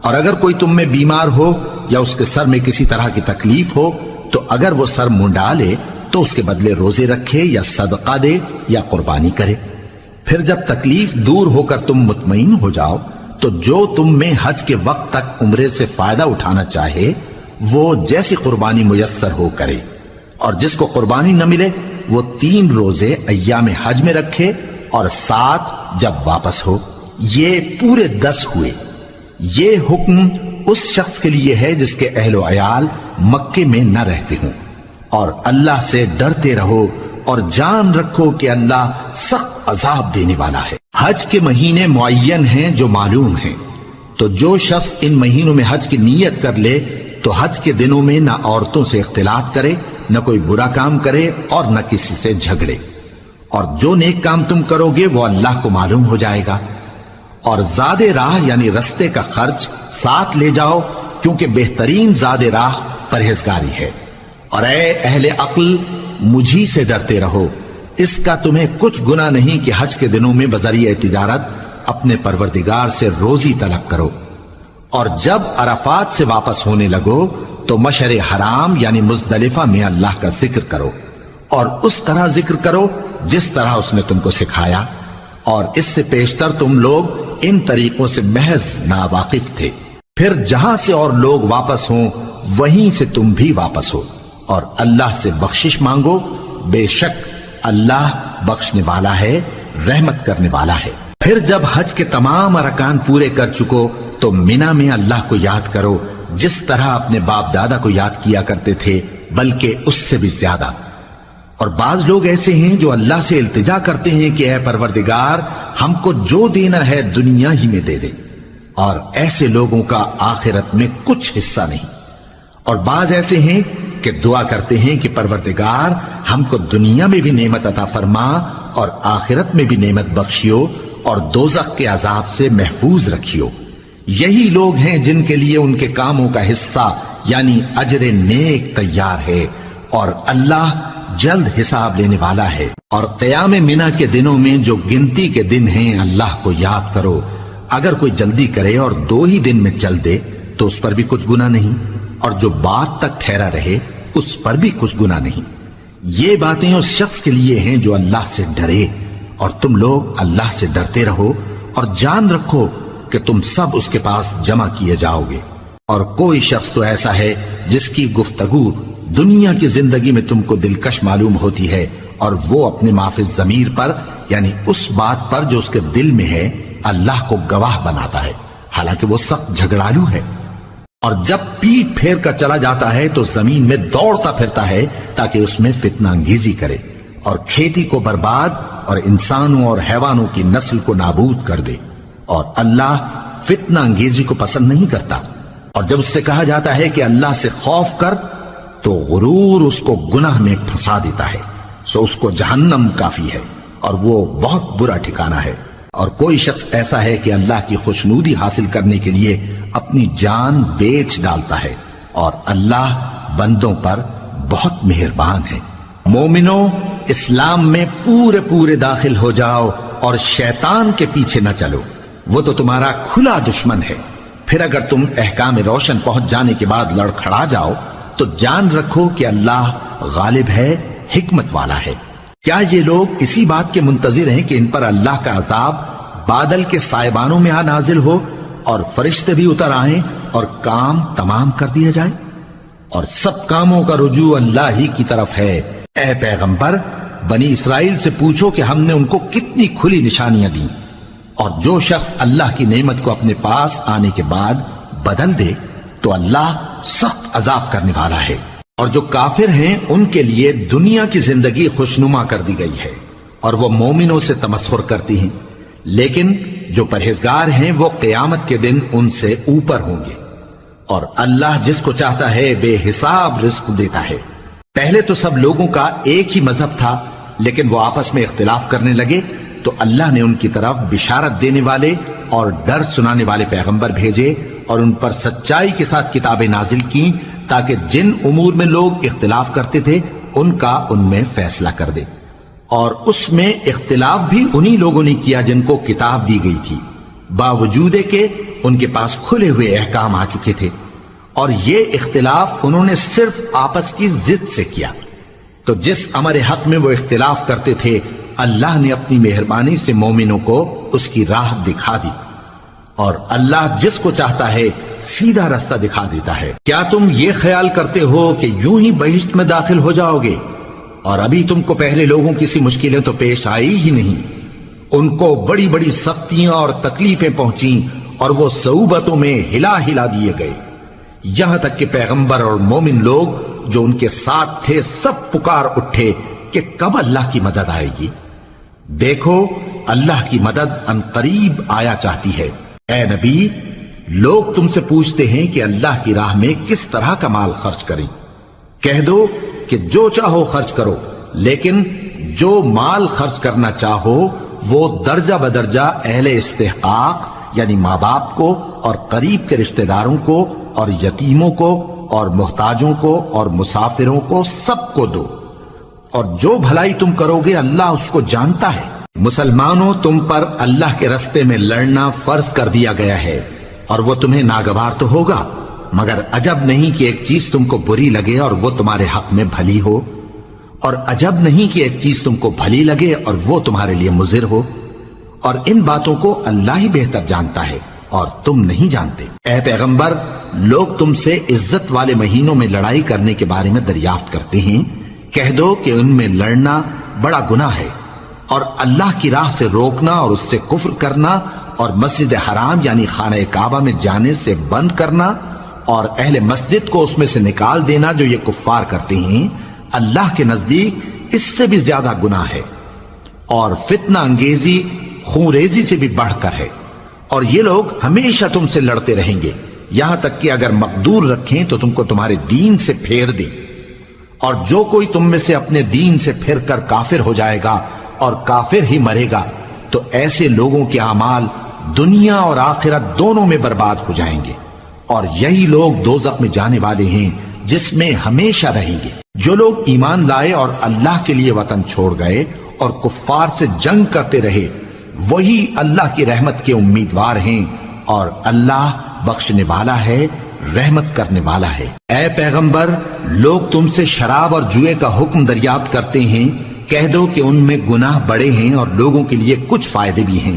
اور اگر کوئی تم میں بیمار ہو یا اس کے سر میں کسی طرح کی تکلیف ہو تو اگر وہ سر منڈا لے تو اس کے بدلے روزے رکھے یا صدقہ دے یا قربانی کرے۔ پھر جب تکلیف دور ہو کر تم مطمئن ہو جاؤ تو جو تم میں حج کے وقت تک عمرے سے فائدہ اٹھانا چاہے وہ جیسی قربانی میسر ہو کرے، اور جس کو قربانی نہ ملے وہ 3 روزے ایام حج میں رکھے اور 7 جب واپس ہو، یہ پورے 10 ہوئے۔ یہ حکم اس شخص کے لیے ہے جس کے اہل و عیال مکے میں نہ رہتے ہوں۔ اور اللہ سے ڈرتے رہو اور جان رکھو کہ اللہ سخت عذاب دینے والا ہے۔ حج کے مہینے معین ہیں جو معلوم ہیں، تو جو شخص ان مہینوں میں حج کی نیت کر لے تو حج کے دنوں میں نہ عورتوں سے اختلاط کرے، نہ کوئی برا کام کرے اور نہ کسی سے جھگڑے۔ اور جو نیک کام تم کرو گے وہ اللہ کو معلوم ہو جائے گا۔ اور زاد راہ یعنی رستے کا خرچ ساتھ لے جاؤ، کیونکہ بہترین زاد راہ پرہیزگاری ہے۔ اور اے اہل عقل مجھی سے ڈرتے رہو، اس کا تمہیں کچھ گناہ نہیں کہ حج کے دنوں میں بذریعہ تجارت اپنے پروردگار سے روزی طلب کرو۔ اور جب عرفات سے واپس ہونے لگو تو مشعر حرام یعنی مزدلفہ میں اللہ کا ذکر کرو، اور اس طرح ذکر کرو جس طرح اس نے تم کو سکھایا، اور اس سے پیشتر تم لوگ ان طریقوں سے محض ناواقف تھے۔ پھر جہاں سے اور لوگ واپس ہوں وہیں سے تم بھی واپس ہو، اور اللہ سے بخشش مانگو، بے شک اللہ بخشنے والا ہے، رحمت کرنے والا ہے۔ پھر جب حج کے تمام ارکان پورے کر چکو تو مینا میں اللہ کو یاد کرو جس طرح اپنے باپ دادا کو یاد کیا کرتے تھے، بلکہ اس سے بھی زیادہ۔ اور بعض لوگ ایسے ہیں جو اللہ سے التجا کرتے ہیں کہ اے پروردگار ہم کو جو دینا ہے دنیا ہی میں دے دے، اور ایسے لوگوں کا آخرت میں کچھ حصہ نہیں۔ اور بعض ایسے ہیں کہ دعا کرتے ہیں کہ پروردگار ہم کو دنیا میں بھی نعمت عطا فرما اور آخرت میں بھی نعمت بخشیو اور دوزخ کے عذاب سے محفوظ رکھیو۔ یہی لوگ ہیں جن کے لیے ان کے کاموں کا حصہ یعنی اجر نیک تیار ہے، اور اللہ جلد حساب لینے والا ہے۔ اور قیام منا کے دنوں میں جو گنتی کے دن ہیں اللہ کو یاد کرو، اگر کوئی جلدی کرے اور 2 ہی دن میں چل دے تو اس پر بھی کچھ گناہ نہیں، اور جو بات تک ٹھہرا رہے اس پر بھی کچھ گناہ نہیں۔ یہ باتیں اس شخص کے لیے ہیں جو اللہ سے ڈرے، اور تم لوگ اللہ سے ڈرتے رہو اور جان رکھو کہ تم سب اس کے پاس جمع کیے جاؤ گے۔ اور کوئی شخص تو ایسا ہے جس کی گفتگو دنیا کی زندگی میں تم کو دلکش معلوم ہوتی ہے، اور وہ اپنے معافی ضمیر پر یعنی اس بات پر جو اس کے دل میں ہے اللہ کو گواہ بناتا ہے، حالانکہ وہ سخت جھگڑالو ہے۔ اور جب پیٹ پھیر کر چلا جاتا ہے تو زمین میں دوڑتا پھرتا ہے تاکہ اس میں فتنہ انگیزی کرے اور کھیتی کو برباد اور انسانوں اور حیوانوں کی نسل کو نابود کر دے، اور اللہ فتنہ انگیزی کو پسند نہیں کرتا۔ اور جب اس سے کہا جاتا ہے کہ اللہ سے خوف کر تو غرور اس کو گناہ میں پھنسا دیتا ہے، سو اس کو جہنم کافی ہے اور وہ بہت برا ٹھکانہ ہے۔ اور کوئی شخص ایسا ہے کہ اللہ کی خوشنودی حاصل کرنے کے لیے اپنی جان بیچ ڈالتا ہے، اور اللہ بندوں پر بہت مہربان ہے۔ مومنو، اسلام میں پورے پورے داخل ہو جاؤ اور شیطان کے پیچھے نہ چلو، وہ تو تمہارا کھلا دشمن ہے۔ پھر اگر تم احکام روشن پہنچ جانے کے بعد لڑکھڑا جاؤ تو جان رکھو کہ اللہ غالب ہے، حکمت والا ہے۔ کیا یہ لوگ اسی بات کے منتظر ہیں کہ ان پر اللہ کا عذاب بادل کے سائبانوں میں نازل ہو اور فرشتے بھی اتر آئیں اور کام تمام کر دیا جائے؟ اور سب کاموں کا رجوع اللہ ہی کی طرف ہے۔ اے پیغمبر، بنی اسرائیل سے پوچھو کہ ہم نے ان کو کتنی کھلی نشانیاں دیں، اور جو شخص اللہ کی نعمت کو اپنے پاس آنے کے بعد بدل دے تو اللہ سخت عذاب کرنے والا ہے۔ اور جو کافر ہیں ان کے لیے دنیا کی زندگی خوشنما کر دی گئی ہے، اور وہ مومنوں سے تمسخر کرتی ہیں، لیکن جو پرہیزگار ہیں وہ قیامت کے دن ان سے اوپر ہوں گے۔ اور اللہ جس کو چاہتا ہے بے حساب رزق دیتا ہے۔ پہلے تو سب لوگوں کا ایک ہی مذہب تھا، لیکن وہ آپس میں اختلاف کرنے لگے تو اللہ نے ان کی طرف بشارت دینے والے اور ڈر سنانے والے پیغمبر بھیجے، اور ان پر سچائی کے ساتھ کتابیں نازل کی تاکہ جن امور میں لوگ اختلاف کرتے تھے ان کا ان میں فیصلہ کر دے۔ اور اس میں اختلاف بھی انہی لوگوں نے کیا جن کو کتاب دی گئی تھی، باوجود کہ ان کے پاس کھلے ہوئے احکام آ چکے تھے، اور یہ اختلاف انہوں نے صرف آپس کی ضد سے کیا۔ تو جس امر حق میں وہ اختلاف کرتے تھے اللہ نے اپنی مہربانی سے مومنوں کو اس کی راہ دکھا دی، اور اللہ جس کو چاہتا ہے سیدھا راستہ دکھا دیتا ہے۔ کیا تم یہ خیال کرتے ہو کہ یوں ہی بہشت میں داخل ہو جاؤ گے، اور ابھی تم کو پہلے لوگوں کی سی مشکلیں تو پیش آئی ہی نہیں؟ ان کو بڑی بڑی سختیاں اور تکلیفیں پہنچیں، اور وہ صعوبتوں میں ہلا ہلا دیے گئے، یہاں تک کہ پیغمبر اور مومن لوگ جو ان کے ساتھ تھے سب پکار اٹھے کہ کب اللہ کی مدد آئے گی۔ دیکھو اللہ کی مدد ان قریب آیا چاہتی ہے۔ اے نبی، لوگ تم سے پوچھتے ہیں کہ اللہ کی راہ میں کس طرح کا مال خرچ کریں۔ کہہ دو کہ جو چاہو خرچ کرو، لیکن جو مال خرچ کرنا چاہو وہ درجہ بدرجہ اہل استحقاق یعنی ماں باپ کو اور قریب کے رشتہ داروں کو اور یتیموں کو اور محتاجوں کو اور مسافروں کو سب کو دو، اور جو بھلائی تم کرو گے اللہ اس کو جانتا ہے۔ مسلمانوں، تم پر اللہ کے رستے میں لڑنا فرض کر دیا گیا ہے، اور وہ تمہیں ناگوار تو ہوگا، مگر عجب نہیں کہ ایک چیز تم کو بری لگے اور وہ تمہارے حق میں بھلی ہو، اور عجب نہیں کہ ایک چیز تم کو بھلی لگے اور وہ تمہارے لیے مضر ہو، اور ان باتوں کو اللہ ہی بہتر جانتا ہے اور تم نہیں جانتے۔ اے پیغمبر، لوگ تم سے عزت والے مہینوں میں لڑائی کرنے کے بارے میں دریافت کرتے ہیں، کہہ دو کہ ان میں لڑنا بڑا گناہ ہے، اور اللہ کی راہ سے روکنا اور اس سے کفر کرنا اور مسجد حرام یعنی خانہ کعبہ میں جانے سے بند کرنا اور اہل مسجد کو اس میں سے نکال دینا جو یہ کفار کرتے ہیں، اللہ کے نزدیک اس سے بھی زیادہ گناہ ہے، اور فتنہ انگیزی خونریزی سے بھی بڑھ کر ہے۔ اور یہ لوگ ہمیشہ تم سے لڑتے رہیں گے، یہاں تک کہ اگر مقدور رکھیں تو تم کو تمہارے دین سے پھیر دیں، اور جو کوئی تم میں سے اپنے دین سے پھر کر کافر ہو جائے گا اور کافر ہی مرے گا تو ایسے لوگوں کے اعمال دنیا اور آخرت دونوں میں برباد ہو جائیں گے، اور یہی لوگ دوزخ میں جانے والے ہیں جس میں ہمیشہ رہیں گے۔ جو لوگ ایمان لائے اور اللہ کے لیے وطن چھوڑ گئے اور کفار سے جنگ کرتے رہے وہی اللہ کی رحمت کے امیدوار ہیں، اور اللہ بخشنے والا ہے، رحمت کرنے والا ہے۔ اے پیغمبر، لوگ تم سے شراب اور جوئے کا حکم دریافت کرتے ہیں، کہہ دو کہ ان میں گناہ بڑے ہیں اور لوگوں کے لیے کچھ فائدے بھی ہیں،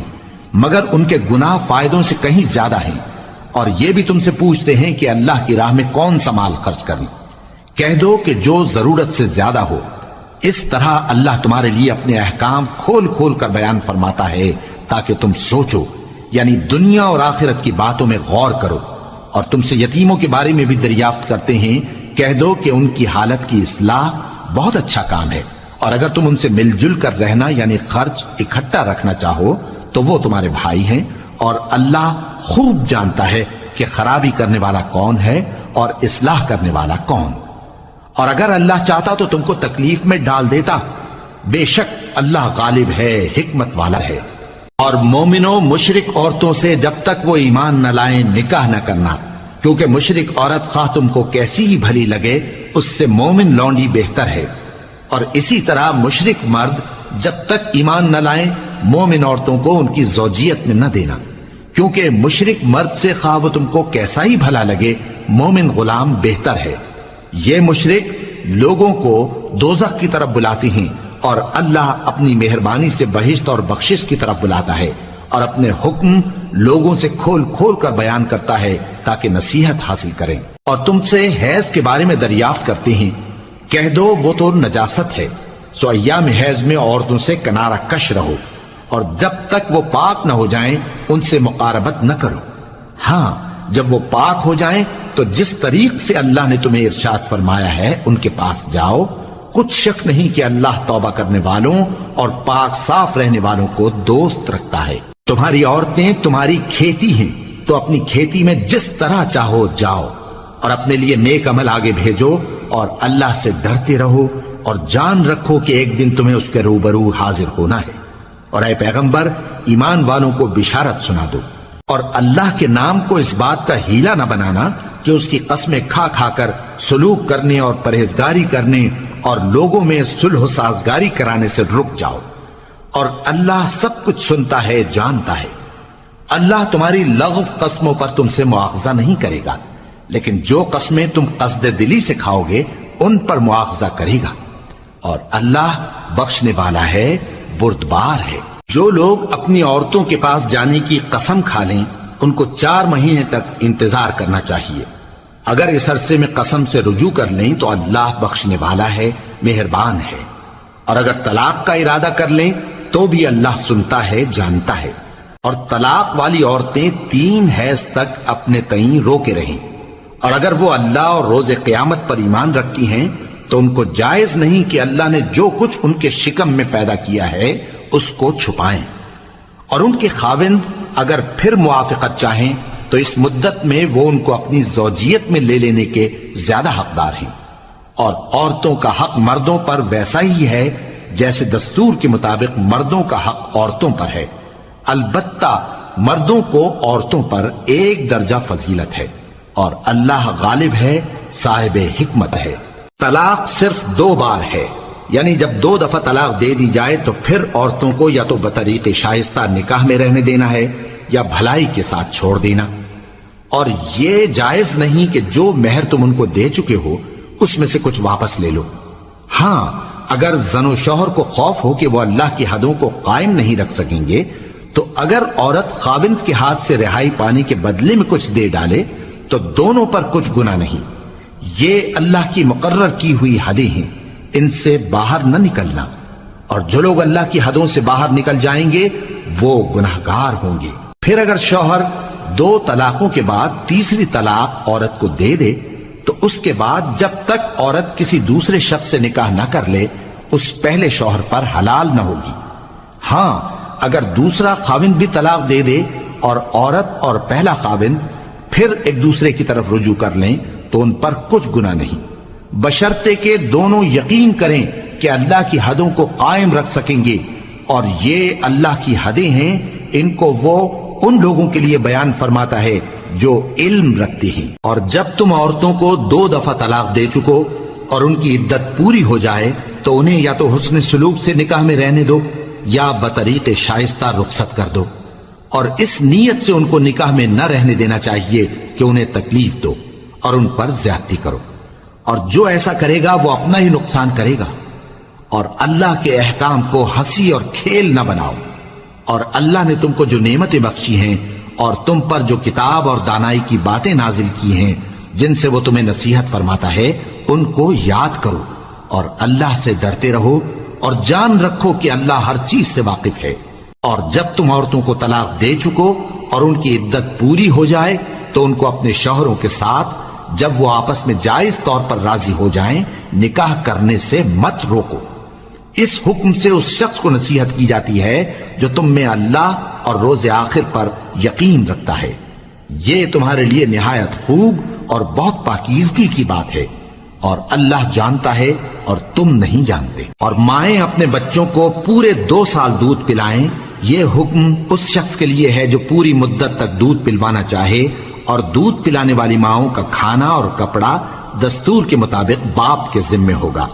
مگر ان کے گناہ فائدوں سے کہیں زیادہ ہیں۔ اور یہ بھی تم سے پوچھتے ہیں کہ اللہ کی راہ میں کون سا مال خرچ کریں، کہہ دو کہ جو ضرورت سے زیادہ ہو۔ اس طرح اللہ تمہارے لیے اپنے احکام کھول کھول کر بیان فرماتا ہے تاکہ تم سوچو، یعنی دنیا اور آخرت کی باتوں میں غور کرو۔ اور تم سے یتیموں کے بارے میں بھی دریافت کرتے ہیں، کہہ دو کہ ان کی حالت کی اصلاح بہت اچھا کام ہے، اور اگر تم ان سے مل جل کر رہنا یعنی خرچ اکٹھا رکھنا چاہو تو وہ تمہارے بھائی ہیں، اور اللہ خوب جانتا ہے کہ خرابی کرنے والا کون ہے اور اصلاح کرنے والا کون۔ اور اگر اللہ چاہتا تو تم کو تکلیف میں ڈال دیتا، بے شک اللہ غالب ہے، حکمت والا ہے۔ اور مومنوں مشرک عورتوں سے جب تک وہ ایمان نہ لائیں نکاح نہ کرنا، کیونکہ مشرک عورت خواہ تم کو کیسی ہی بھلی لگے اس سے مومن لونڈی بہتر ہے، اور اسی طرح مشرک مرد جب تک ایمان نہ لائیں مومن عورتوں کو ان کی زوجیت میں نہ دینا، کیونکہ مشرک مرد سے خواہ وہ تم کو کیسا ہی بھلا لگے مومن غلام بہتر ہے۔ یہ مشرک لوگوں کو دوزخ کی طرف بلاتی ہیں، اور اللہ اپنی مہربانی سے بہشت اور بخشش کی طرف بلاتا ہے، اور اپنے حکم لوگوں سے کھول کھول کر بیان کرتا ہے تاکہ نصیحت حاصل کریں۔ اور تم سے حیض کے بارے میں دریافت کرتے ہیں، کہہ دو وہ تو نجاست ہے، سو ایام حیض میں عورتوں سے کنارہ کش رہو، اور جب تک وہ پاک نہ ہو جائیں ان سے مقاربت نہ کرو۔ ہاں جب وہ پاک ہو جائیں تو جس طریق سے اللہ نے تمہیں ارشاد فرمایا ہے ان کے پاس جاؤ، کچھ شک نہیں کہ اللہ توبہ کرنے والوں اور پاک صاف رہنے والوں کو دوست رکھتا ہے۔ تمہاری عورتیں تمہاری کھیتی ہیں، تو اپنی کھیتی میں جس طرح چاہو جاؤ، اور اپنے لیے نیک عمل آگے بھیجو، اور اللہ سے ڈرتے رہو، اور جان رکھو کہ ایک دن تمہیں اس کے روبرو حاضر ہونا ہے۔ اور اے پیغمبر ایمان والوں کو بشارت سنا دو، اور اللہ کے نام کو اس بات کا ہیلا نہ بنانا کہ اس کی قسمیں کھا کھا کر سلوک کرنے اور پرہیزگاری کرنے اور لوگوں میں صلح و سازگاری کرانے سے رک جاؤ، اور اللہ سب کچھ سنتا ہے جانتا ہے۔ اللہ تمہاری لغو قسموں پر تم سے مواخذہ نہیں کرے گا، لیکن جو قسمیں تم قصد دلی سے کھاؤ گے ان پر مواخذہ کرے گا، اور اللہ بخشنے والا ہے بردبار ہے۔ جو لوگ اپنی عورتوں کے پاس جانے کی قسم کھا لیں ان کو 4 مہینے تک انتظار کرنا چاہیے۔ اگر اس عرصے میں قسم سے رجوع کر لیں تو اللہ بخشنے والا ہے، مہربان ہے، اور اگر طلاق کا ارادہ کر لیں تو بھی اللہ سنتا ہے جانتا ہے۔ اور طلاق والی عورتیں 3 حیض تک اپنے تئیں روکے رہیں، اور اگر وہ اللہ اور روز قیامت پر ایمان رکھتی ہیں تو ان کو جائز نہیں کہ اللہ نے جو کچھ ان کے شکم میں پیدا کیا ہے اس کو چھپائیں، اور ان کے خاوند اگر پھر موافقت چاہیں تو اس مدت میں وہ ان کو اپنی زوجیت میں لے لینے کے زیادہ حقدار ہیں۔ اور عورتوں کا حق مردوں پر ویسا ہی ہے جیسے دستور کے مطابق مردوں کا حق عورتوں پر ہے، البتہ مردوں کو عورتوں پر 1 درجہ فضیلت ہے، اور اللہ غالب ہے، صاحب حکمت ہے۔ طلاق صرف 2 بار ہے، یعنی جب 2 دفعہ طلاق دے دی جائے تو پھر عورتوں کو یا تو بطریق شائستہ نکاح میں رہنے دینا ہے یا بھلائی کے ساتھ چھوڑ دینا، اور یہ جائز نہیں کہ جو مہر تم ان کو دے چکے ہو اس میں سے کچھ واپس لے لو۔ ہاں اگر زن و شوہر کو خوف ہو کہ وہ اللہ کی حدوں کو قائم نہیں رکھ سکیں گے تو اگر عورت خاوند کے ہاتھ سے رہائی پانے کے بدلے میں کچھ دے ڈالے تو دونوں پر کچھ گناہ نہیں۔ یہ اللہ کی مقرر کی ہوئی حدیں ہیں، ان سے باہر نہ نکلنا، اور جو لوگ اللہ کی حدوں سے باہر نکل جائیں گے وہ گناہگار ہوں گے۔ پھر اگر شوہر 2 طلاقوں کے بعد تیسری طلاق عورت کو دے دے تو اس کے بعد جب تک عورت کسی دوسرے شخص سے نکاح نہ کر لے اس پہلے شوہر پر حلال نہ ہوگی۔ ہاں اگر دوسرا خاوند بھی طلاق دے دے اور عورت اور پہلا خاوند پھر ایک دوسرے کی طرف رجوع کر لیں تو ان پر کچھ گناہ نہیں، بشرطے کہ دونوں یقین کریں کہ اللہ کی حدوں کو قائم رکھ سکیں گے، اور یہ اللہ کی حدیں ہیں، ان کو وہ ان لوگوں کے لیے بیان فرماتا ہے جو علم رکھتے ہیں۔ اور جب تم عورتوں کو 2 دفعہ طلاق دے چکو اور ان کی عدت پوری ہو جائے تو انہیں یا تو حسن سلوک سے نکاح میں رہنے دو یا بطریق شائستہ رخصت کر دو، اور اس نیت سے ان کو نکاح میں نہ رہنے دینا چاہیے کہ انہیں تکلیف دو اور ان پر زیادتی کرو، اور جو ایسا کرے گا وہ اپنا ہی نقصان کرے گا۔ اور اللہ کے احکام کو ہنسی اور کھیل نہ بناؤ، اور اللہ نے تم کو جو نعمتیں بخشی ہیں اور تم پر جو کتاب اور دانائی کی باتیں نازل کی ہیں جن سے وہ تمہیں نصیحت فرماتا ہے ان کو یاد کرو، اور اللہ سے ڈرتے رہو، اور جان رکھو کہ اللہ ہر چیز سے واقف ہے۔ اور جب تم عورتوں کو طلاق دے چکو اور ان کی عدت پوری ہو جائے تو ان کو اپنے شوہروں کے ساتھ جب وہ آپس میں جائز طور پر راضی ہو جائیں نکاح کرنے سے مت روکو۔ اس حکم سے اس شخص کو نصیحت کی جاتی ہے جو تم میں اللہ اور روز آخر پر یقین رکھتا ہے، یہ تمہارے لیے نہایت خوب اور بہت پاکیزگی کی بات ہے، اور اللہ جانتا ہے اور تم نہیں جانتے۔ اور مائیں اپنے بچوں کو پورے 2 سال دودھ پلائیں یہ حکم اس شخص کے لیے ہے جو پوری مدت تک دودھ پلوانا چاہے، اور دودھ پلانے والی ماؤں کا کھانا اور کپڑا دستور کے مطابق باپ کے ذمے ہوگا۔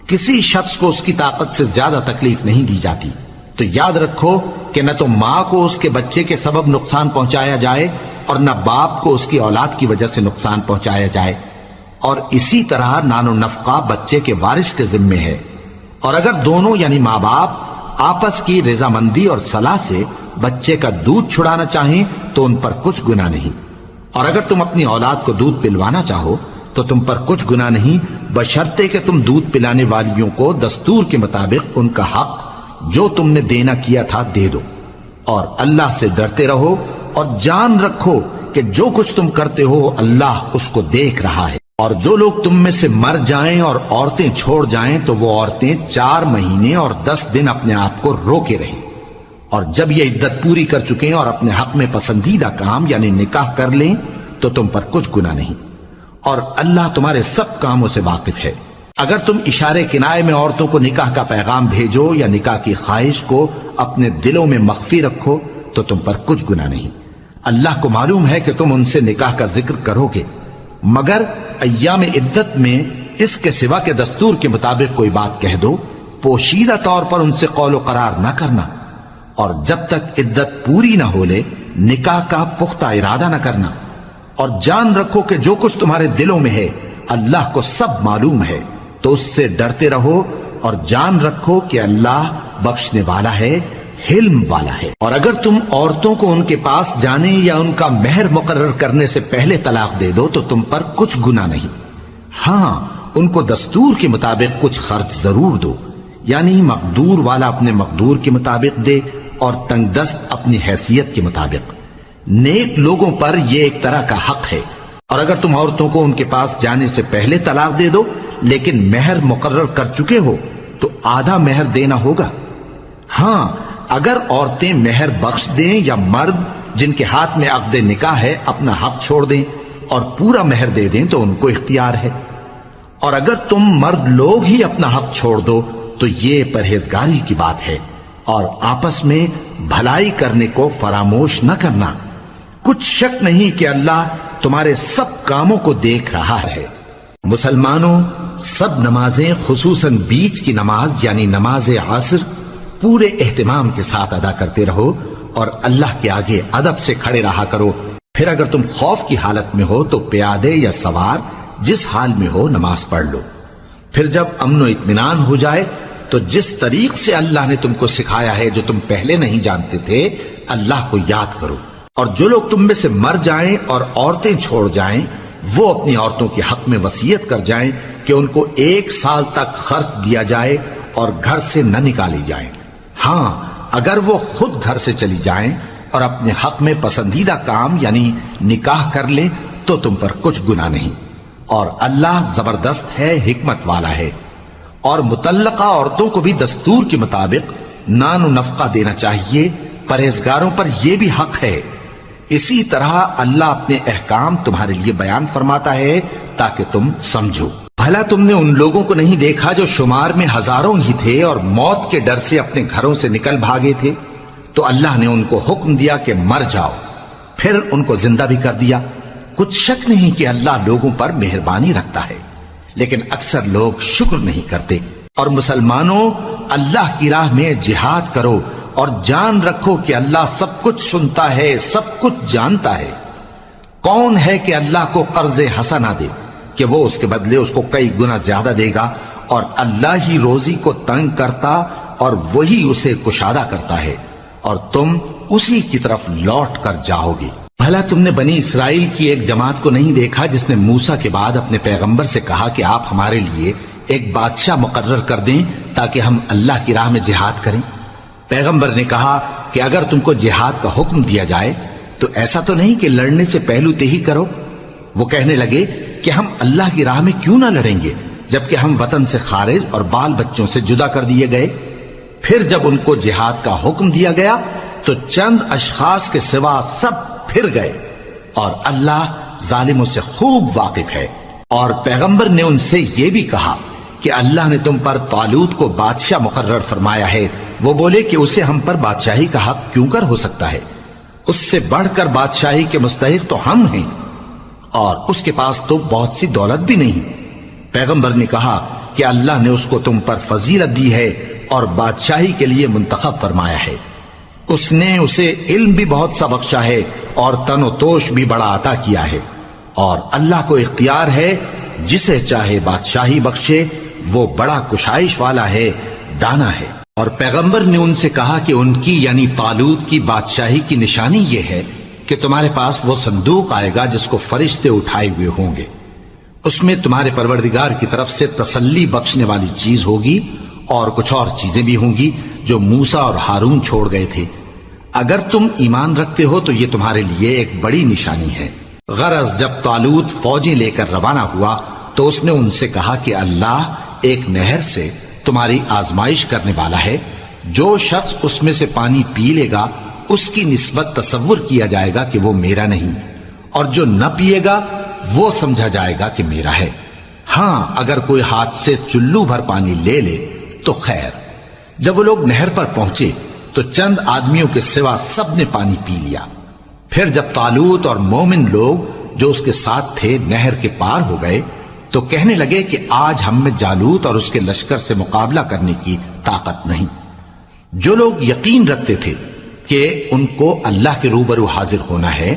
کسی شخص کو اس کی طاقت سے زیادہ تکلیف نہیں دی جاتی، تو یاد رکھو کہ نہ تو ماں کو اس کے بچے کے سبب نقصان پہنچایا جائے اور نہ باپ کو اس کی اولاد کی وجہ سے نقصان پہنچایا جائے، اور اسی طرح نان و نفقہ بچے کے وارث کے ذمے ہے۔ اور اگر دونوں یعنی ماں باپ آپس کی رضامندی اور صلاح سے بچے کا دودھ چھڑانا چاہیں تو ان پر کچھ گناہ نہیں، اور اگر تم اپنی اولاد کو دودھ پلوانا چاہو تو تم پر کچھ گناہ نہیں، بشرطے کہ تم دودھ پلانے والیوں کو دستور کے مطابق ان کا حق جو تم نے دینا کیا تھا دے دو، اور اللہ سے ڈرتے رہو اور جان رکھو کہ جو کچھ تم کرتے ہو اللہ اس کو دیکھ رہا ہے۔ اور جو لوگ تم میں سے مر جائیں اور عورتیں چھوڑ جائیں تو وہ عورتیں 4 مہینے اور 10 دن اپنے آپ کو روکے رہیں، اور جب یہ عدت پوری کر چکیں اور اپنے حق میں پسندیدہ کام یعنی نکاح کر لیں تو تم پر کچھ گناہ نہیں، اور اللہ تمہارے سب کاموں سے واقف ہے۔ اگر تم اشارے کنائے میں عورتوں کو نکاح کا پیغام بھیجو یا نکاح کی خواہش کو اپنے دلوں میں مخفی رکھو تو تم پر کچھ گناہ نہیں۔ اللہ کو معلوم ہے کہ تم ان سے نکاح کا ذکر کرو گے، مگر ایام عدت میں اس کے سوا کے دستور کے مطابق کوئی بات کہہ دو، پوشیدہ طور پر ان سے قول و قرار نہ کرنا، اور جب تک عدت پوری نہ ہو لے نکاح کا پختہ ارادہ نہ کرنا، اور جان رکھو کہ جو کچھ تمہارے دلوں میں ہے اللہ کو سب معلوم ہے، تو اس سے ڈرتے رہو اور جان رکھو کہ اللہ بخشنے والا ہے، حلم والا ہے۔ اور اگر تم عورتوں کو ان کے پاس جانے یا ان کا مہر مقرر کرنے سے پہلے طلاق دے دو تو تم پر کچھ گناہ نہیں، ہاں ان کو دستور کے مطابق کچھ خرچ ضرور دو، یعنی مقدور والا اپنے مقدور کے مطابق دے اور تنگ دست اپنی حیثیت کے مطابق۔ نیک لوگوں پر یہ ایک طرح کا حق ہے۔ اور اگر تم عورتوں کو ان کے پاس جانے سے پہلے طلاق دے دو لیکن مہر مقرر کر چکے ہو تو آدھا مہر دینا ہوگا۔ ہاں اگر عورتیں مہر بخش دیں یا مرد جن کے ہاتھ میں عقد نکاح ہے اپنا حق چھوڑ دیں اور پورا مہر دے دیں تو ان کو اختیار ہے، اور اگر تم مرد لوگ ہی اپنا حق چھوڑ دو تو یہ پرہیزگاری کی بات ہے، اور آپس میں بھلائی کرنے کو فراموش نہ کرنا۔ کچھ شک نہیں کہ اللہ تمہارے سب کاموں کو دیکھ رہا ہے۔ مسلمانوں، سب نمازیں خصوصاً بیچ کی نماز یعنی نماز عصر پورے اہتمام کے ساتھ ادا کرتے رہو اور اللہ کے آگے ادب سے کھڑے رہا کرو۔ پھر اگر تم خوف کی حالت میں ہو تو پیادے یا سوار جس حال میں ہو نماز پڑھ لو۔ پھر جب امن و اطمینان ہو جائے تو جس طریق سے اللہ نے تم کو سکھایا ہے جو تم پہلے نہیں جانتے تھے اللہ کو یاد کرو۔ اور جو لوگ تم میں سے مر جائیں اور عورتیں چھوڑ جائیں وہ اپنی عورتوں کے حق میں وصیت کر جائیں کہ ان کو 1 سال تک خرچ دیا جائے اور گھر سے نہ نکالی جائیں، ہاں اگر وہ خود گھر سے چلی جائیں اور اپنے حق میں پسندیدہ کام یعنی نکاح کر لیں تو تم پر کچھ گناہ نہیں، اور اللہ زبردست ہے، حکمت والا ہے۔ اور مطلقہ عورتوں کو بھی دستور کے مطابق نان و نفقہ دینا چاہیے، پرہیزگاروں پر یہ بھی حق ہے۔ اسی طرح اللہ اپنے احکام تمہارے لیے بیان فرماتا ہے تاکہ تم سمجھو۔ بھلا تم نے ان لوگوں کو نہیں دیکھا جو شمار میں ہزاروں ہی تھے اور موت کے ڈر سے اپنے گھروں سے نکل بھاگے تھے، تو اللہ نے ان کو حکم دیا کہ مر جاؤ، پھر ان کو زندہ بھی کر دیا۔ کچھ شک نہیں کہ اللہ لوگوں پر مہربانی رکھتا ہے، لیکن اکثر لوگ شکر نہیں کرتے۔ اور مسلمانوں، اللہ کی راہ میں جہاد کرو اور جان رکھو کہ اللہ سب کچھ سنتا ہے، سب کچھ جانتا ہے۔ کون ہے کہ اللہ کو قرض حسنہ دے کہ وہ اس کے بدلے اس کو کئی گنا زیادہ دے گا، اور اللہ ہی روزی کو تنگ کرتا اور وہی اسے کشادہ کرتا ہے، اور تم اسی کی طرف لوٹ کر جاؤ گے۔ بھلا تم نے بنی اسرائیل کی ایک جماعت کو نہیں دیکھا جس نے موسیٰ کے بعد اپنے پیغمبر سے کہا کہ آپ ہمارے لیے ایک بادشاہ مقرر کر دیں تاکہ ہم اللہ کی راہ میں جہاد کریں؟ پیغمبر نے کہا کہ اگر تم کو جہاد کا حکم دیا جائے تو ایسا تو نہیں کہ لڑنے سے پہلو تہی کرو۔ وہ کہنے لگے کہ ہم اللہ کی راہ میں کیوں نہ لڑیں گے جبکہ ہم وطن سے خارج اور بال بچوں سے جدا کر دیے گئے۔ پھر جب ان کو جہاد کا حکم دیا گیا تو چند اشخاص کے سوا سب پھر گئے، اور اللہ ظالموں سے خوب واقف ہے۔ اور پیغمبر نے ان سے یہ بھی کہا کہ اللہ نے تم پر طالوت کو بادشاہ مقرر فرمایا ہے، وہ بولے کہ اسے ہم پر بادشاہی کا حق کیوں کر ہو سکتا ہے؟ اس سے بڑھ کر بادشاہی کے مستحق تو ہم ہیں، اور اس کے پاس تو بہت سی دولت بھی نہیں۔ پیغمبر نے کہا کہ اللہ نے اس کو تم پر فضیلت دی ہے اور بادشاہی کے لیے منتخب فرمایا ہے۔ اس نے اسے علم بھی بہت سا بخشا ہے اور تن و توش بھی بڑا عطا کیا ہے، اور اللہ کو اختیار ہے جسے چاہے بادشاہی بخشے، وہ بڑا کشائش والا ہے، دانا ہے۔ اور پیغمبر نے ان سے کہا کہ ان کی یعنی طالوت کی بادشاہی کی نشانی یہ ہے کہ تمہارے پاس وہ صندوق آئے گا جس کو فرشتے اٹھائے ہوئے ہوں گے، اس میں تمہارے پروردگار کی طرف سے تسلی بخشنے والی چیز ہوگی اور کچھ اور چیزیں بھی ہوں گی جو موسیٰ اور ہارون چھوڑ گئے تھے۔ اگر تم ایمان رکھتے ہو تو یہ تمہارے لیے ایک بڑی نشانی ہے۔ غرض جب طالوت فوجیں لے کر روانہ ہوا تو اس نے ان سے کہا کہ اللہ ایک نہر سے تمہاری آزمائش کرنے والا ہے، جو شخص اس میں سے پانی پی لے گا اس کی نسبت تصور کیا جائے گا کہ وہ میرا نہیں، اور جو نہ پیے گا وہ سمجھا جائے گا کہ میرا ہے۔ ہاں اگر کوئی ہاتھ سے چلو بھر پانی لے لے تو خیر۔ جب وہ لوگ نہر پر پہنچے تو چند آدمیوں کے سوا سب نے پانی پی لیا۔ پھر جب طالوت اور مومن لوگ جو اس کے ساتھ تھے نہر کے پار ہو گئے تو کہنے لگے کہ آج ہم میں جالوت اور اس کے لشکر سے مقابلہ کرنے کی طاقت نہیں۔ جو لوگ یقین رکھتے تھے کہ ان کو اللہ کے روبرو حاضر ہونا ہے،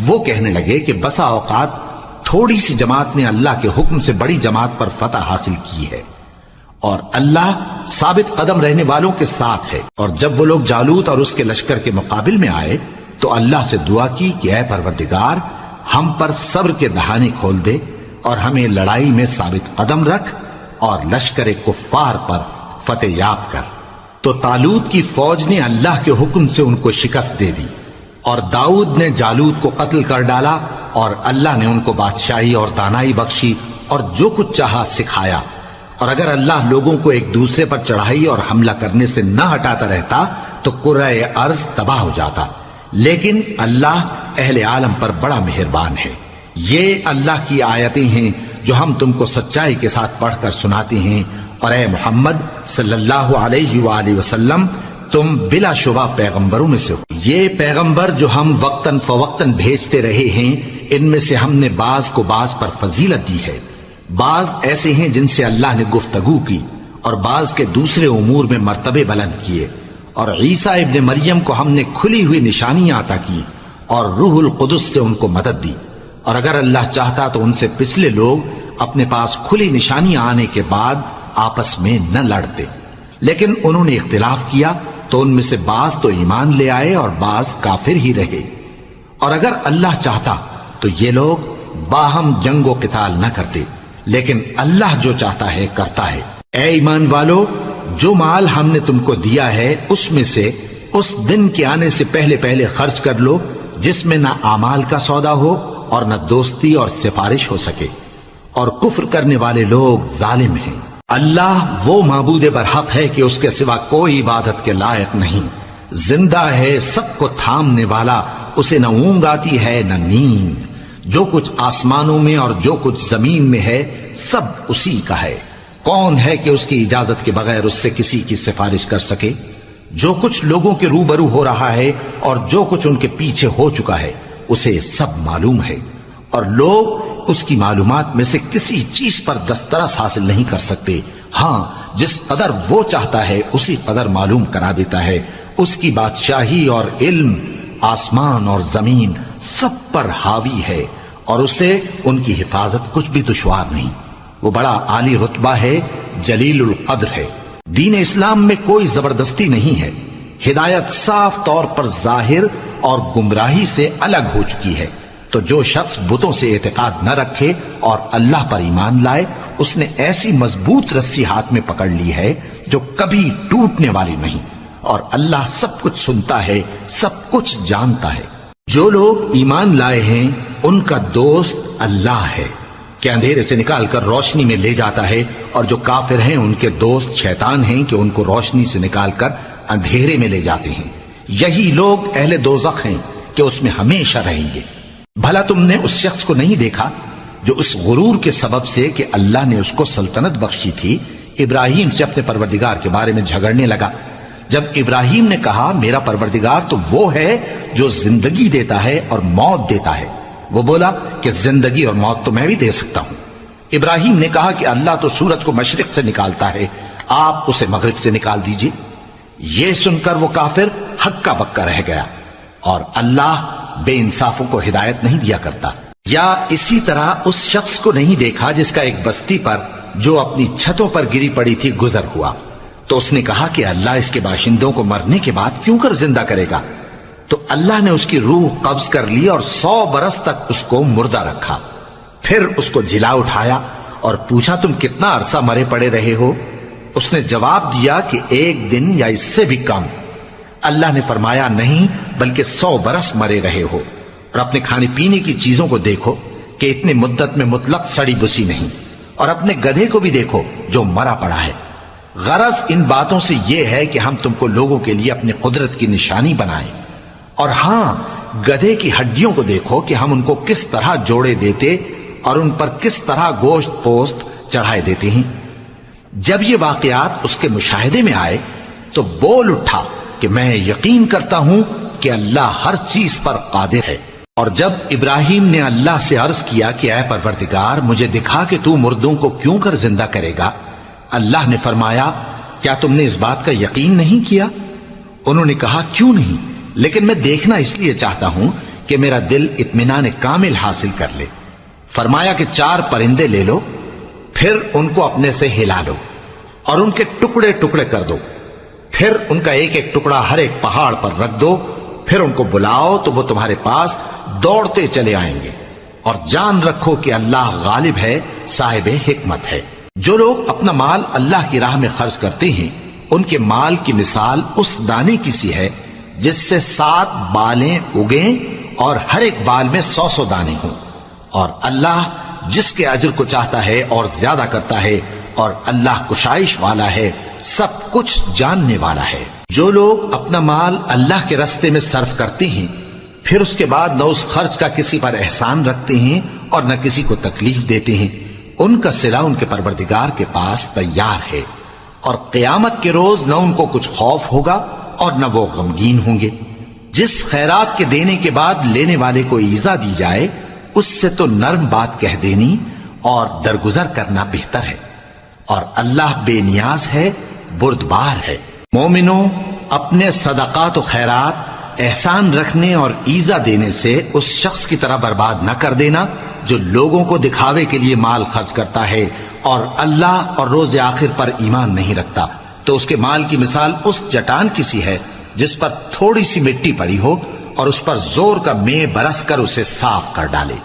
وہ کہنے لگے کہ بسا اوقات تھوڑی سی جماعت نے اللہ کے حکم سے بڑی جماعت پر فتح حاصل کی ہے، اور اللہ ثابت قدم رہنے والوں کے ساتھ ہے۔ اور جب وہ لوگ جالوت اور اس کے لشکر کے مقابل میں آئے تو اللہ سے دعا کی کہ اے پروردگار، ہم پر صبر کے دہانے کھول دے اور ہمیں لڑائی میں ثابت قدم رکھ اور لشکر کفار پر فتح یاب کر۔ تو طالوت کی فوج نے اللہ کے حکم سے ان کو شکست دے دی، اور داؤد نے جالوت کو قتل کر ڈالا، اور اللہ نے ان کو بادشاہی اور دانائی بخشی اور جو کچھ چاہا سکھایا۔ اور اگر اللہ لوگوں کو ایک دوسرے پر چڑھائی اور حملہ کرنے سے نہ ہٹاتا رہتا تو کرۂ ارض تباہ ہو جاتا، لیکن اللہ اہل عالم پر بڑا مہربان ہے۔ یہ اللہ کی آیتیں ہیں جو ہم تم کو سچائی کے ساتھ پڑھ کر سناتے ہیں، اور اے محمد صلی اللہ علیہ وآلہ وسلم تم بلا شبہ پیغمبروں میں سے ہو۔ یہ پیغمبر جو ہم وقتاً فوقتاً بھیجتے رہے ہیں، ان میں سے ہم نے بعض کو بعض پر فضیلت دی ہے۔ بعض ایسے ہیں جن سے اللہ نے گفتگو کی، اور بعض کے دوسرے امور میں مرتبے بلند کیے، اور عیسیٰ ابن مریم کو ہم نے کھلی ہوئی نشانیاں عطا کی اور روح القدس سے ان کو مدد دی۔ اور اگر اللہ چاہتا تو ان سے پچھلے لوگ اپنے پاس کھلی نشانیاں آنے کے بعد آپس میں نہ لڑتے، لیکن انہوں نے اختلاف کیا تو ان میں سے بعض تو ایمان لے آئے اور بعض کافر ہی رہے۔ اور اگر اللہ چاہتا تو یہ لوگ باہم جنگ و قتال نہ کرتے، لیکن اللہ جو چاہتا ہے کرتا ہے۔ اے ایمان والو، جو مال ہم نے تم کو دیا ہے اس میں سے اس دن کے آنے سے پہلے پہلے خرچ کر لو جس میں نہ اعمال کا سودا ہو اور نہ دوستی اور سفارش ہو سکے، اور کفر کرنے والے لوگ ظالم ہیں۔ اللہ وہ معبود برحق ہے کہ اس کے سوا کوئی عبادت کے لائق نہیں، زندہ ہے، سب کو تھامنے والا، اسے نہ اونگ آتی ہے نہ نیند۔ جو کچھ آسمانوں میں اور جو کچھ زمین میں ہے سب اسی کا ہے۔ کون ہے کہ اس کی اجازت کے بغیر اس سے کسی کی سفارش کر سکے؟ جو کچھ لوگوں کے روبرو ہو رہا ہے اور جو کچھ ان کے پیچھے ہو چکا ہے اسے سب معلوم ہے، اور لوگ اس کی معلومات میں سے کسی چیز پر دسترس حاصل نہیں کر سکتے۔ ہاں جس قدر وہ چاہتا ہے اسی قدر معلوم کرا دیتا ہے۔ اس کی بادشاہی اور علم آسمان اور زمین سب پر حاوی ہے، اور اسے ان کی حفاظت کچھ بھی دشوار نہیں۔ وہ بڑا عالی رتبہ ہے، جلیل القدر ہے۔ دین اسلام میں کوئی زبردستی نہیں ہے، ہدایت صاف طور پر ظاہر اور گمراہی سے الگ ہو چکی ہے۔ تو جو شخص بتوں سے اعتقاد نہ رکھے اور اللہ پر ایمان لائے، اس نے ایسی مضبوط رسی ہاتھ میں پکڑ لی ہے جو کبھی ٹوٹنے والی نہیں، اور اللہ سب کچھ سنتا ہے، سب کچھ جانتا ہے۔ جو لوگ ایمان لائے ہیں ان کا دوست اللہ ہے کہ اندھیرے سے نکال کر روشنی میں لے جاتا ہے، اور جو کافر ہیں ان کے دوست شیطان ہیں کہ ان کو روشنی سے نکال کر اندھیرے میں لے جاتے ہیں۔ یہی لوگ اہل دوزخ ہیں کہ اس میں ہمیشہ رہیں گے۔ بھلا تم نے اس شخص کو نہیں دیکھا جو اس غرور کے سبب سے کہ اللہ نے اس کو سلطنت بخشی تھی ابراہیم سے اپنے پروردگار کے بارے میں جھگڑنے لگا۔ جب ابراہیم نے کہا میرا پروردگار تو وہ ہے جو زندگی دیتا ہے اور موت دیتا ہے، وہ بولا کہ زندگی اور موت تو میں بھی دے سکتا ہوں۔ ابراہیم نے کہا کہ اللہ تو سورج کو مشرق سے نکالتا ہے، آپ اسے مغرب سے نکال دیجئے۔ یہ سن کر وہ کافر ہکا بکا رہ گیا، اور اللہ بے انصافوں کو ہدایت نہیں دیا کرتا۔ یا اسی طرح اس شخص کو نہیں دیکھا جس کا ایک بستی پر جو اپنی چھتوں پر گری پڑی تھی گزر ہوا، تو اس نے کہا کہ اللہ اس کے باشندوں کو مرنے کے بعد کیوں کر زندہ کرے گا؟ تو اللہ نے اس کی روح قبض کر لی اور 100 برس تک اس کو مردہ رکھا، پھر اس کو جلا اٹھایا اور پوچھا تم کتنا عرصہ مرے پڑے رہے ہو؟ اس نے جواب دیا کہ 1 دن یا اس سے بھی کم۔ اللہ نے فرمایا نہیں بلکہ 100 برس مرے رہے ہو، اور اپنے کھانے پینے کی چیزوں کو دیکھو کہ اتنی مدت میں مطلق سڑی بسی نہیں، اور اپنے گدھے کو بھی دیکھو جو مرا پڑا ہے۔ غرض ان باتوں سے یہ ہے کہ ہم تم کو لوگوں کے لیے اپنی قدرت کی نشانی بنائیں، اور ہاں گدھے کی ہڈیوں کو دیکھو کہ ہم ان کو کس طرح جوڑے دیتے اور ان پر کس طرح گوشت پوست چڑھائے دیتے ہیں۔ جب یہ واقعات اس کے مشاہدے میں آئے تو بول اٹھا کہ میں یقین کرتا ہوں کہ اللہ ہر چیز پر قادر ہے۔ اور جب ابراہیم نے اللہ سے عرض کیا کہ اے پروردگار مجھے دکھا کہ تو مردوں کو کیوں کر زندہ کرے گا، اللہ نے فرمایا کیا تم نے اس بات کا یقین نہیں کیا؟ انہوں نے کہا کیوں نہیں، لیکن میں دیکھنا اس لیے چاہتا ہوں کہ میرا دل اطمینان کامل حاصل کر لے۔ فرمایا کہ 4 پرندے لے لو، پھر ان کو اپنے سے ہلا لو اور ان کے ٹکڑے ٹکڑے کر دو، پھر ان کا ایک ایک ٹکڑا ہر ایک پہاڑ پر رکھ دو، پھر ان کو بلاؤ تو وہ تمہارے پاس دوڑتے چلے آئیں گے، اور جان رکھو کہ اللہ غالب ہے، صاحب حکمت ہے۔ جو لوگ اپنا مال اللہ کی راہ میں خرچ کرتے ہیں ان کے مال کی مثال اس دانے کی سی ہے جس سے 7 بالیں اگیں اور ہر ایک بال میں 100 دانے ہوں، اور اللہ جس کے اجر کو چاہتا ہے اور زیادہ کرتا ہے، اور اللہ کشائش والا ہے، سب کچھ جاننے والا ہے۔ جو لوگ اپنا مال اللہ کے راستے میں صرف کرتے ہیں پھر اس کے بعد نہ اس خرچ کا کسی پر احسان رکھتے ہیں اور نہ کسی کو تکلیف دیتے ہیں، ان کا صلہ ان کے پروردگار کے پاس تیار ہے، اور قیامت کے روز نہ ان کو کچھ خوف ہوگا اور نہ وہ غمگین ہوں گے۔ جس خیرات کے دینے کے بعد لینے والے کو ایذا دی جائے اس سے تو نرم بات کہہ دینی اور درگزر کرنا بہتر ہے، اور اللہ بے نیاز ہے، بردبار ہے۔ مومنوں اپنے صدقات و خیرات احسان رکھنے اور ایذا دینے سے اس شخص کی طرح برباد نہ کر دینا جو لوگوں کو دکھاوے کے لیے مال خرچ کرتا ہے اور اللہ اور روز آخر پر ایمان نہیں رکھتا، تو اس کے مال کی مثال اس چٹان کی سی ہے جس پر تھوڑی سی مٹی پڑی ہو اور اس پر زور کا مے برس کر اسے صاف کر ڈالے۔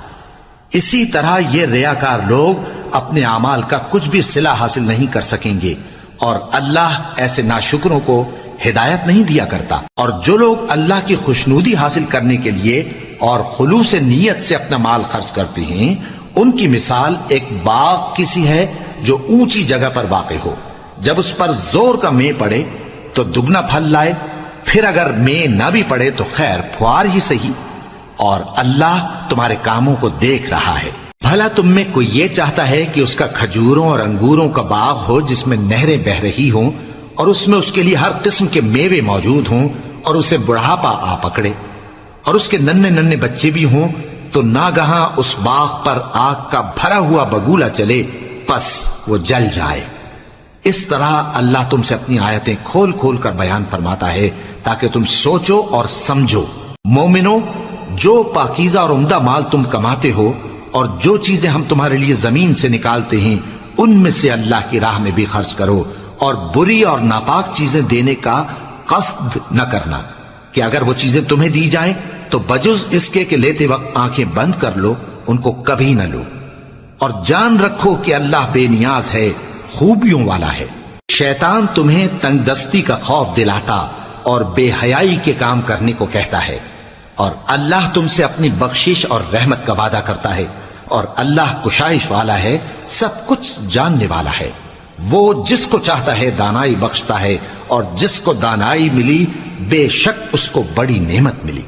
اسی طرح یہ ریاکار لوگ اپنے اعمال کا کچھ بھی صلہ حاصل نہیں کر سکیں گے، اور اللہ ایسے ناشکروں کو ہدایت نہیں دیا کرتا۔ اور جو لوگ اللہ کی خوشنودی حاصل کرنے کے لیے اور خلوص نیت سے اپنا مال خرچ کرتے ہیں ان کی مثال ایک باغ کی سی ہے جو اونچی جگہ پر واقع ہو، جب اس پر زور کا مے پڑے تو دگنا پھل لائے، پھر اگر مے نہ بھی پڑے تو خیر پھوار ہی صحیح، اور اللہ تمہارے کاموں کو دیکھ رہا ہے۔ بھلا تم میں کوئی یہ چاہتا ہے کہ اس کا کھجوروں اور انگوروں کا باغ ہو جس میں نہریں بہ رہی ہوں اور اس میں اس کے لیے ہر قسم کے میوے موجود ہوں، اور اسے بڑھاپا آ پکڑے اور اس کے ننھے ننھے بچے بھی ہوں، تو ناگہاں اس باغ پر آگ کا بھرا ہوا بگولا چلے، پس وہ جل جائے۔ اس طرح اللہ تم سے اپنی آیتیں کھول کھول کر بیان فرماتا ہے تاکہ تم سوچو اور سمجھو۔ مومنو، جو پاکیزہ اور عمدہ مال تم کماتے ہو اور جو چیزیں ہم تمہارے لیے زمین سے نکالتے ہیں ان میں سے اللہ کی راہ میں بھی خرچ کرو، اور بری اور ناپاک چیزیں دینے کا قصد نہ کرنا کہ اگر وہ چیزیں تمہیں دی جائیں تو بجز اس کے کہ لیتے وقت آنکھیں بند کر لو، ان کو کبھی نہ لو، اور جان رکھو کہ اللہ بے نیاز ہے، خوبیوں والا ہے۔ شیطان تمہیں تنگ دستی کا خوف دلاتا اور بے حیائی کے کام کرنے کو کہتا ہے، اور اللہ تم سے اپنی بخشش اور رحمت کا وعدہ کرتا ہے، اور اللہ کشائش والا ہے، سب کچھ جاننے والا ہے۔ وہ جس کو چاہتا ہے دانائی بخشتا ہے، اور جس کو دانائی ملی بے شک اس کو بڑی نعمت ملی۔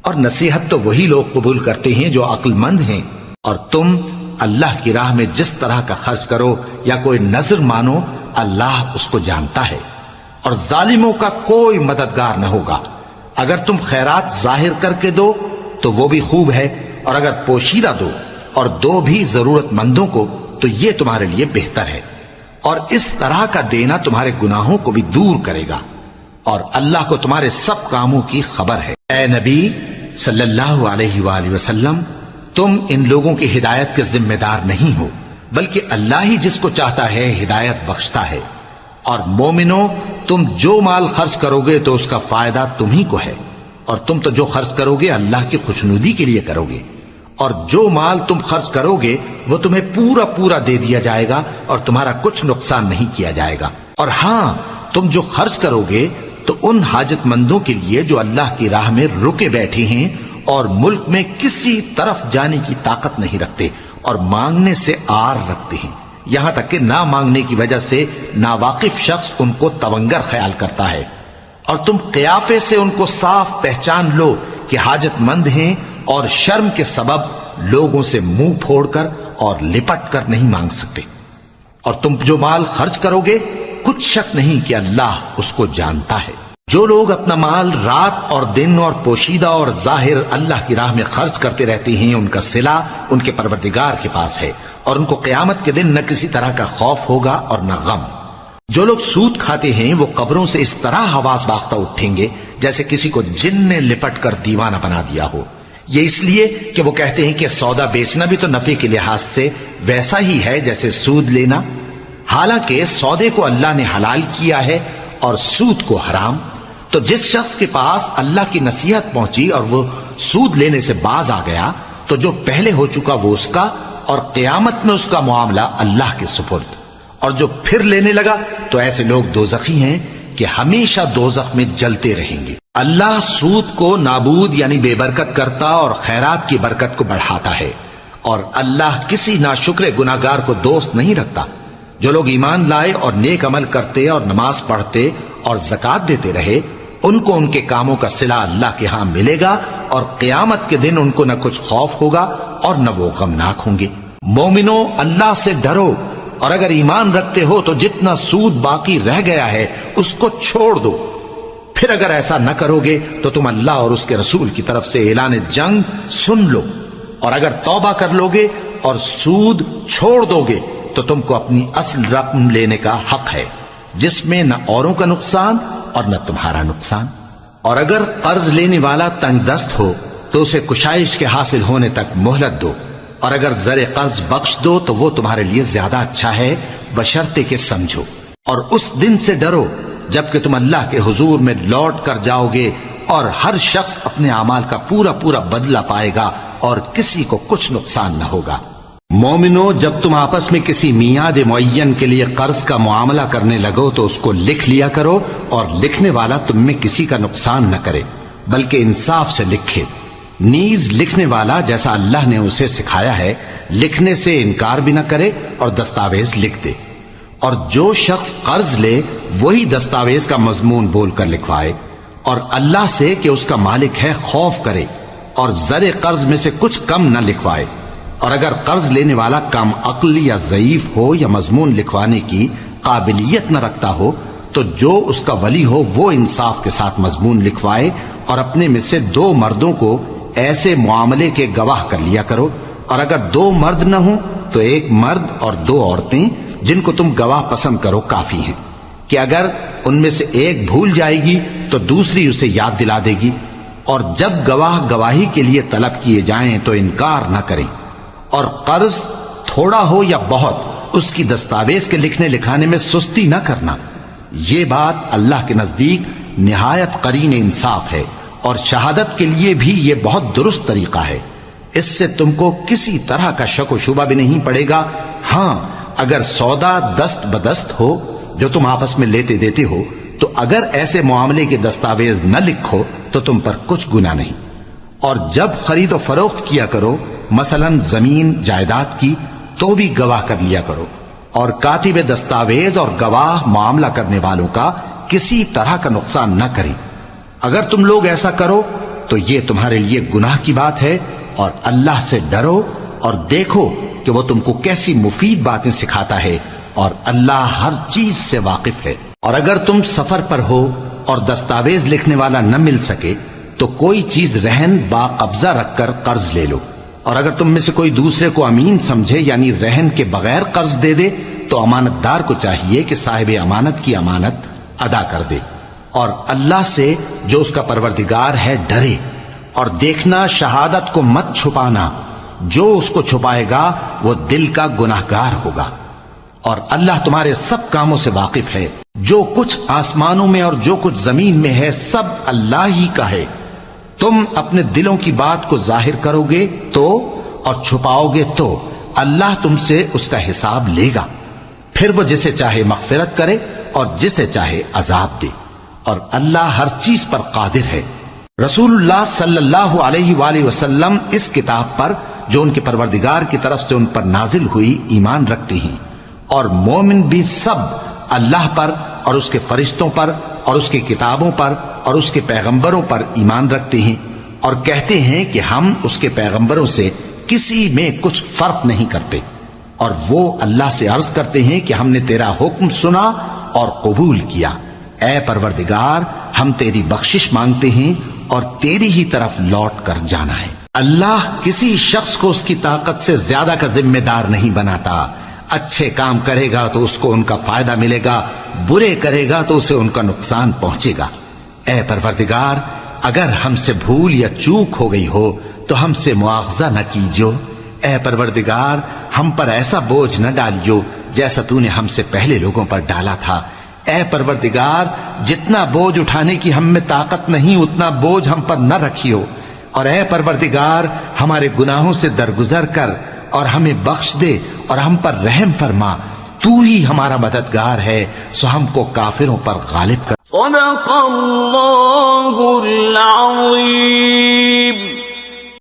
اور نصیحت تو وہی لوگ قبول کرتے ہیں جو عقل مند ہیں، اور تم اللہ کی راہ میں جس طرح کا خرچ کرو یا کوئی نذر مانو، اللہ اس کو جانتا ہے، اور ظالموں کا کوئی مددگار نہ ہوگا۔ اگر تم خیرات ظاہر کر کے دو تو وہ بھی خوب ہے، اور اگر پوشیدہ دو اور دو بھی ضرورت مندوں کو تو یہ تمہارے لیے بہتر ہے، اور اس طرح کا دینا تمہارے گناہوں کو بھی دور کرے گا، اور اللہ کو تمہارے سب کاموں کی خبر ہے۔ اے نبی صلی اللہ علیہ وآلہ وسلم، تم ان لوگوں کی ہدایت کے ذمہ دار نہیں ہو، بلکہ اللہ ہی جس کو چاہتا ہے ہدایت بخشتا ہے۔ اور مومنو، تم جو مال خرچ کرو گے تو اس کا فائدہ تمہیں کو ہے، اور تم تو جو خرچ کرو گے اللہ کی خوشنودی کے لیے کرو گے، اور جو مال تم خرچ کرو گے وہ تمہیں پورا پورا دے دیا جائے گا اور تمہارا کچھ نقصان نہیں کیا جائے گا۔ اور ہاں، تم جو خرچ کرو گے تو ان حاجت مندوں کے لیے جو اللہ کی راہ میں رکے بیٹھے ہیں اور ملک میں کسی طرف جانے کی طاقت نہیں رکھتے اور مانگنے سے آر رکھتے ہیں، یہاں تک کہ نہ مانگنے کی وجہ سے ناواقف شخص ان کو تونگر خیال کرتا ہے، اور تم قیافے سے ان کو صاف پہچان لو کہ حاجت مند ہیں، اور شرم کے سبب لوگوں سے منہ پھوڑ کر اور لپٹ کر نہیں مانگ سکتے۔ اور تم جو مال خرچ کرو گے کچھ شک نہیں کہ اللہ اس کو جانتا ہے۔ جو لوگ اپنا مال رات اور دن اور پوشیدہ اور ظاہر اللہ کی راہ میں خرچ کرتے رہتے ہیں، ان کا صلہ ان کے پروردگار کے پاس ہے، اور ان کو قیامت کے دن نہ کسی طرح کا خوف ہوگا اور نہ غم۔ جو لوگ سود کھاتے ہیں وہ قبروں سے اس طرح حواس باختہ اٹھیں گے جیسے کسی کو جن نے لپٹ کر دیوانہ بنا دیا ہو، یہ اس لیے کہ وہ کہتے ہیں کہ سودا بیچنا بھی تو نفع کے لحاظ سے ویسا ہی ہے جیسے سود لینا، حالانکہ سودے کو اللہ نے حلال کیا ہے اور سود کو حرام۔ تو جس شخص کے پاس اللہ کی نصیحت پہنچی اور وہ سود لینے سے باز آ گیا تو جو پہلے ہو چکا وہ اس کا، اور قیامت میں اس کا معاملہ اللہ کے سپرد۔ اور جو پھر لینے لگا تو ایسے لوگ دوزخی ہیں کہ ہمیشہ دوزخ میں جلتے رہیں گے۔ اللہ سود کو نابود یعنی بے برکت کرتا اور خیرات کی برکت کو بڑھاتا ہے، اور اللہ کسی ناشکر گناہگار کو دوست نہیں رکھتا۔ جو لوگ ایمان لائے اور نیک عمل کرتے اور نماز پڑھتے اور زکوٰۃ دیتے رہے، ان کو ان کے کاموں کا صلہ اللہ کے ہاں ملے گا، اور قیامت کے دن ان کو نہ کچھ خوف ہوگا اور نہ وہ غمناک ہوں گے۔ مومنو، اللہ سے ڈرو، اور اگر ایمان رکھتے ہو تو جتنا سود باقی رہ گیا ہے اس کو چھوڑ دو۔ پھر اگر ایسا نہ کرو گے تو تم اللہ اور اس کے رسول کی طرف سے اعلان جنگ سن لو، اور اگر توبہ کر لو گے اور سود چھوڑ دو گے تو تم کو اپنی اصل رقم لینے کا حق ہے، جس میں نہ اوروں کا نقصان اور نہ تمہارا نقصان۔ اور اگر قرض لینے والا تنگ دست ہو تو اسے کشائش کے حاصل ہونے تک مہلت دو، اور اگر زر قرض بخش دو تو وہ تمہارے لیے زیادہ اچھا ہے، بشرطے کہ سمجھو۔ اور اس دن سے ڈرو جبکہ تم اللہ کے حضور میں لوٹ کر جاؤ گے، اور ہر شخص اپنے اعمال کا پورا پورا بدلہ پائے گا اور کسی کو کچھ نقصان نہ ہوگا۔ مومنو، جب تم آپس میں کسی میعاد معین کے لیے قرض کا معاملہ کرنے لگو تو اس کو لکھ لیا کرو، اور لکھنے والا تم میں کسی کا نقصان نہ کرے بلکہ انصاف سے لکھے۔ نیز لکھنے والا جیسا اللہ نے اسے سکھایا ہے لکھنے سے انکار بھی نہ کرے اور دستاویز لکھ دے، اور جو شخص قرض لے وہی دستاویز کا مضمون بول کر لکھوائے، اور اللہ سے کہ اس کا مالک ہے خوف کرے، اور زر قرض میں سے کچھ کم نہ لکھوائے۔ اور اگر قرض لینے والا کم عقل یا ضعیف ہو یا مضمون لکھوانے کی قابلیت نہ رکھتا ہو تو جو اس کا ولی ہو وہ انصاف کے ساتھ مضمون لکھوائے، اور اپنے میں سے 2 مردوں کو ایسے معاملے کے گواہ کر لیا کرو، اور اگر 2 مرد نہ ہوں تو 1 مرد اور 2 عورتیں جن کو تم گواہ پسند کرو کافی ہیں، کہ اگر ان میں سے ایک بھول جائے گی تو دوسری اسے یاد دلا دے گی، اور جب گواہ گواہی کے لیے طلب کیے جائیں تو انکار نہ کریں۔ اور قرض تھوڑا ہو یا بہت اس کی دستاویز کے لکھنے لکھانے میں سستی نہ کرنا، یہ بات اللہ کے نزدیک نہایت قرین انصاف ہے، اور شہادت کے لیے بھی یہ بہت درست طریقہ ہے، اس سے تم کو کسی طرح کا شک و شبہ بھی نہیں پڑے گا۔ ہاں، اگر سودا دست بدست ہو جو تم آپس میں لیتے دیتے ہو تو اگر ایسے معاملے کے دستاویز نہ لکھو تو تم پر کچھ گناہ نہیں۔ اور جب خرید و فروخت کیا کرو، مثلا زمین جائیداد کی، تو بھی گواہ کر لیا کرو، اور کاتب دستاویز اور گواہ معاملہ کرنے والوں کا کسی طرح کا نقصان نہ کریں۔ اگر تم لوگ ایسا کرو تو یہ تمہارے لیے گناہ کی بات ہے، اور اللہ سے ڈرو اور دیکھو کہ وہ تم کو کیسی مفید باتیں سکھاتا ہے، اور اللہ ہر چیز سے واقف ہے۔ اور اگر تم سفر پر ہو اور دستاویز لکھنے والا نہ مل سکے تو کوئی چیز رہن با قبضہ رکھ کر قرض لے لو، اور اگر تم میں سے کوئی دوسرے کو امین سمجھے یعنی رہن کے بغیر قرض دے دے تو امانت دار کو چاہیے کہ صاحب امانت کی امانت ادا کر دے، اور اللہ سے جو اس کا پروردگار ہے ڈرے، اور دیکھنا شہادت کو مت چھپانا، جو اس کو چھپائے گا وہ دل کا گناہگار ہوگا، اور اللہ تمہارے سب کاموں سے واقف ہے۔ جو کچھ آسمانوں میں اور جو کچھ زمین میں ہے سب اللہ ہی کا ہے۔ تم اپنے دلوں کی بات کو ظاہر کرو گے تو اور چھپاؤ گے تو اللہ تم سے اس کا حساب لے گا، پھر وہ جسے چاہے مغفرت کرے اور جسے چاہے عذاب دے، اور اللہ ہر چیز پر قادر ہے۔ رسول اللہ صلی اللہ علیہ وآلہ وسلم اس کتاب پر جو ان کے پروردگار کی طرف سے ان پر نازل ہوئی ایمان رکھتے ہیں، اور مومن بھی سب اللہ پر اور اس کے فرشتوں پر اور اس کی کتابوں پر اور اس کے پیغمبروں پر ایمان رکھتے ہیں، اور کہتے ہیں کہ ہم اس کے پیغمبروں سے کسی میں کچھ فرق نہیں کرتے، اور وہ اللہ سے عرض کرتے ہیں کہ ہم نے تیرا حکم سنا اور قبول کیا، اے پروردگار ہم تیری بخشش مانگتے ہیں اور تیری ہی طرف لوٹ کر جانا ہے۔ اللہ کسی شخص کو اس کی طاقت سے زیادہ کا ذمہ دار نہیں بناتا، اچھے کام کرے گا تو اس کو ان کا فائدہ ملے گا، برے کرے گا تو اسے ان کا نقصان پہنچے گا۔ اے پروردگار اگر ہم سے بھول یا چوک ہو گئی ہو تو ہم سے مواخذہ نہ کیجو، اے پروردگار ہم پر ایسا بوجھ نہ ڈالیو جیسا تو نے ہم سے پہلے لوگوں پر ڈالا تھا، اے پروردگار جتنا بوجھ اٹھانے کی ہم میں طاقت نہیں اتنا بوجھ ہم پر نہ رکھیو، اور اے پروردگار ہمارے گناہوں سے درگزر کر اور ہمیں بخش دے اور ہم پر رحم فرما، تو ہی ہمارا مددگار ہے، سو ہم کو کافروں پر غالب کر۔ صدق اللہ العظیم۔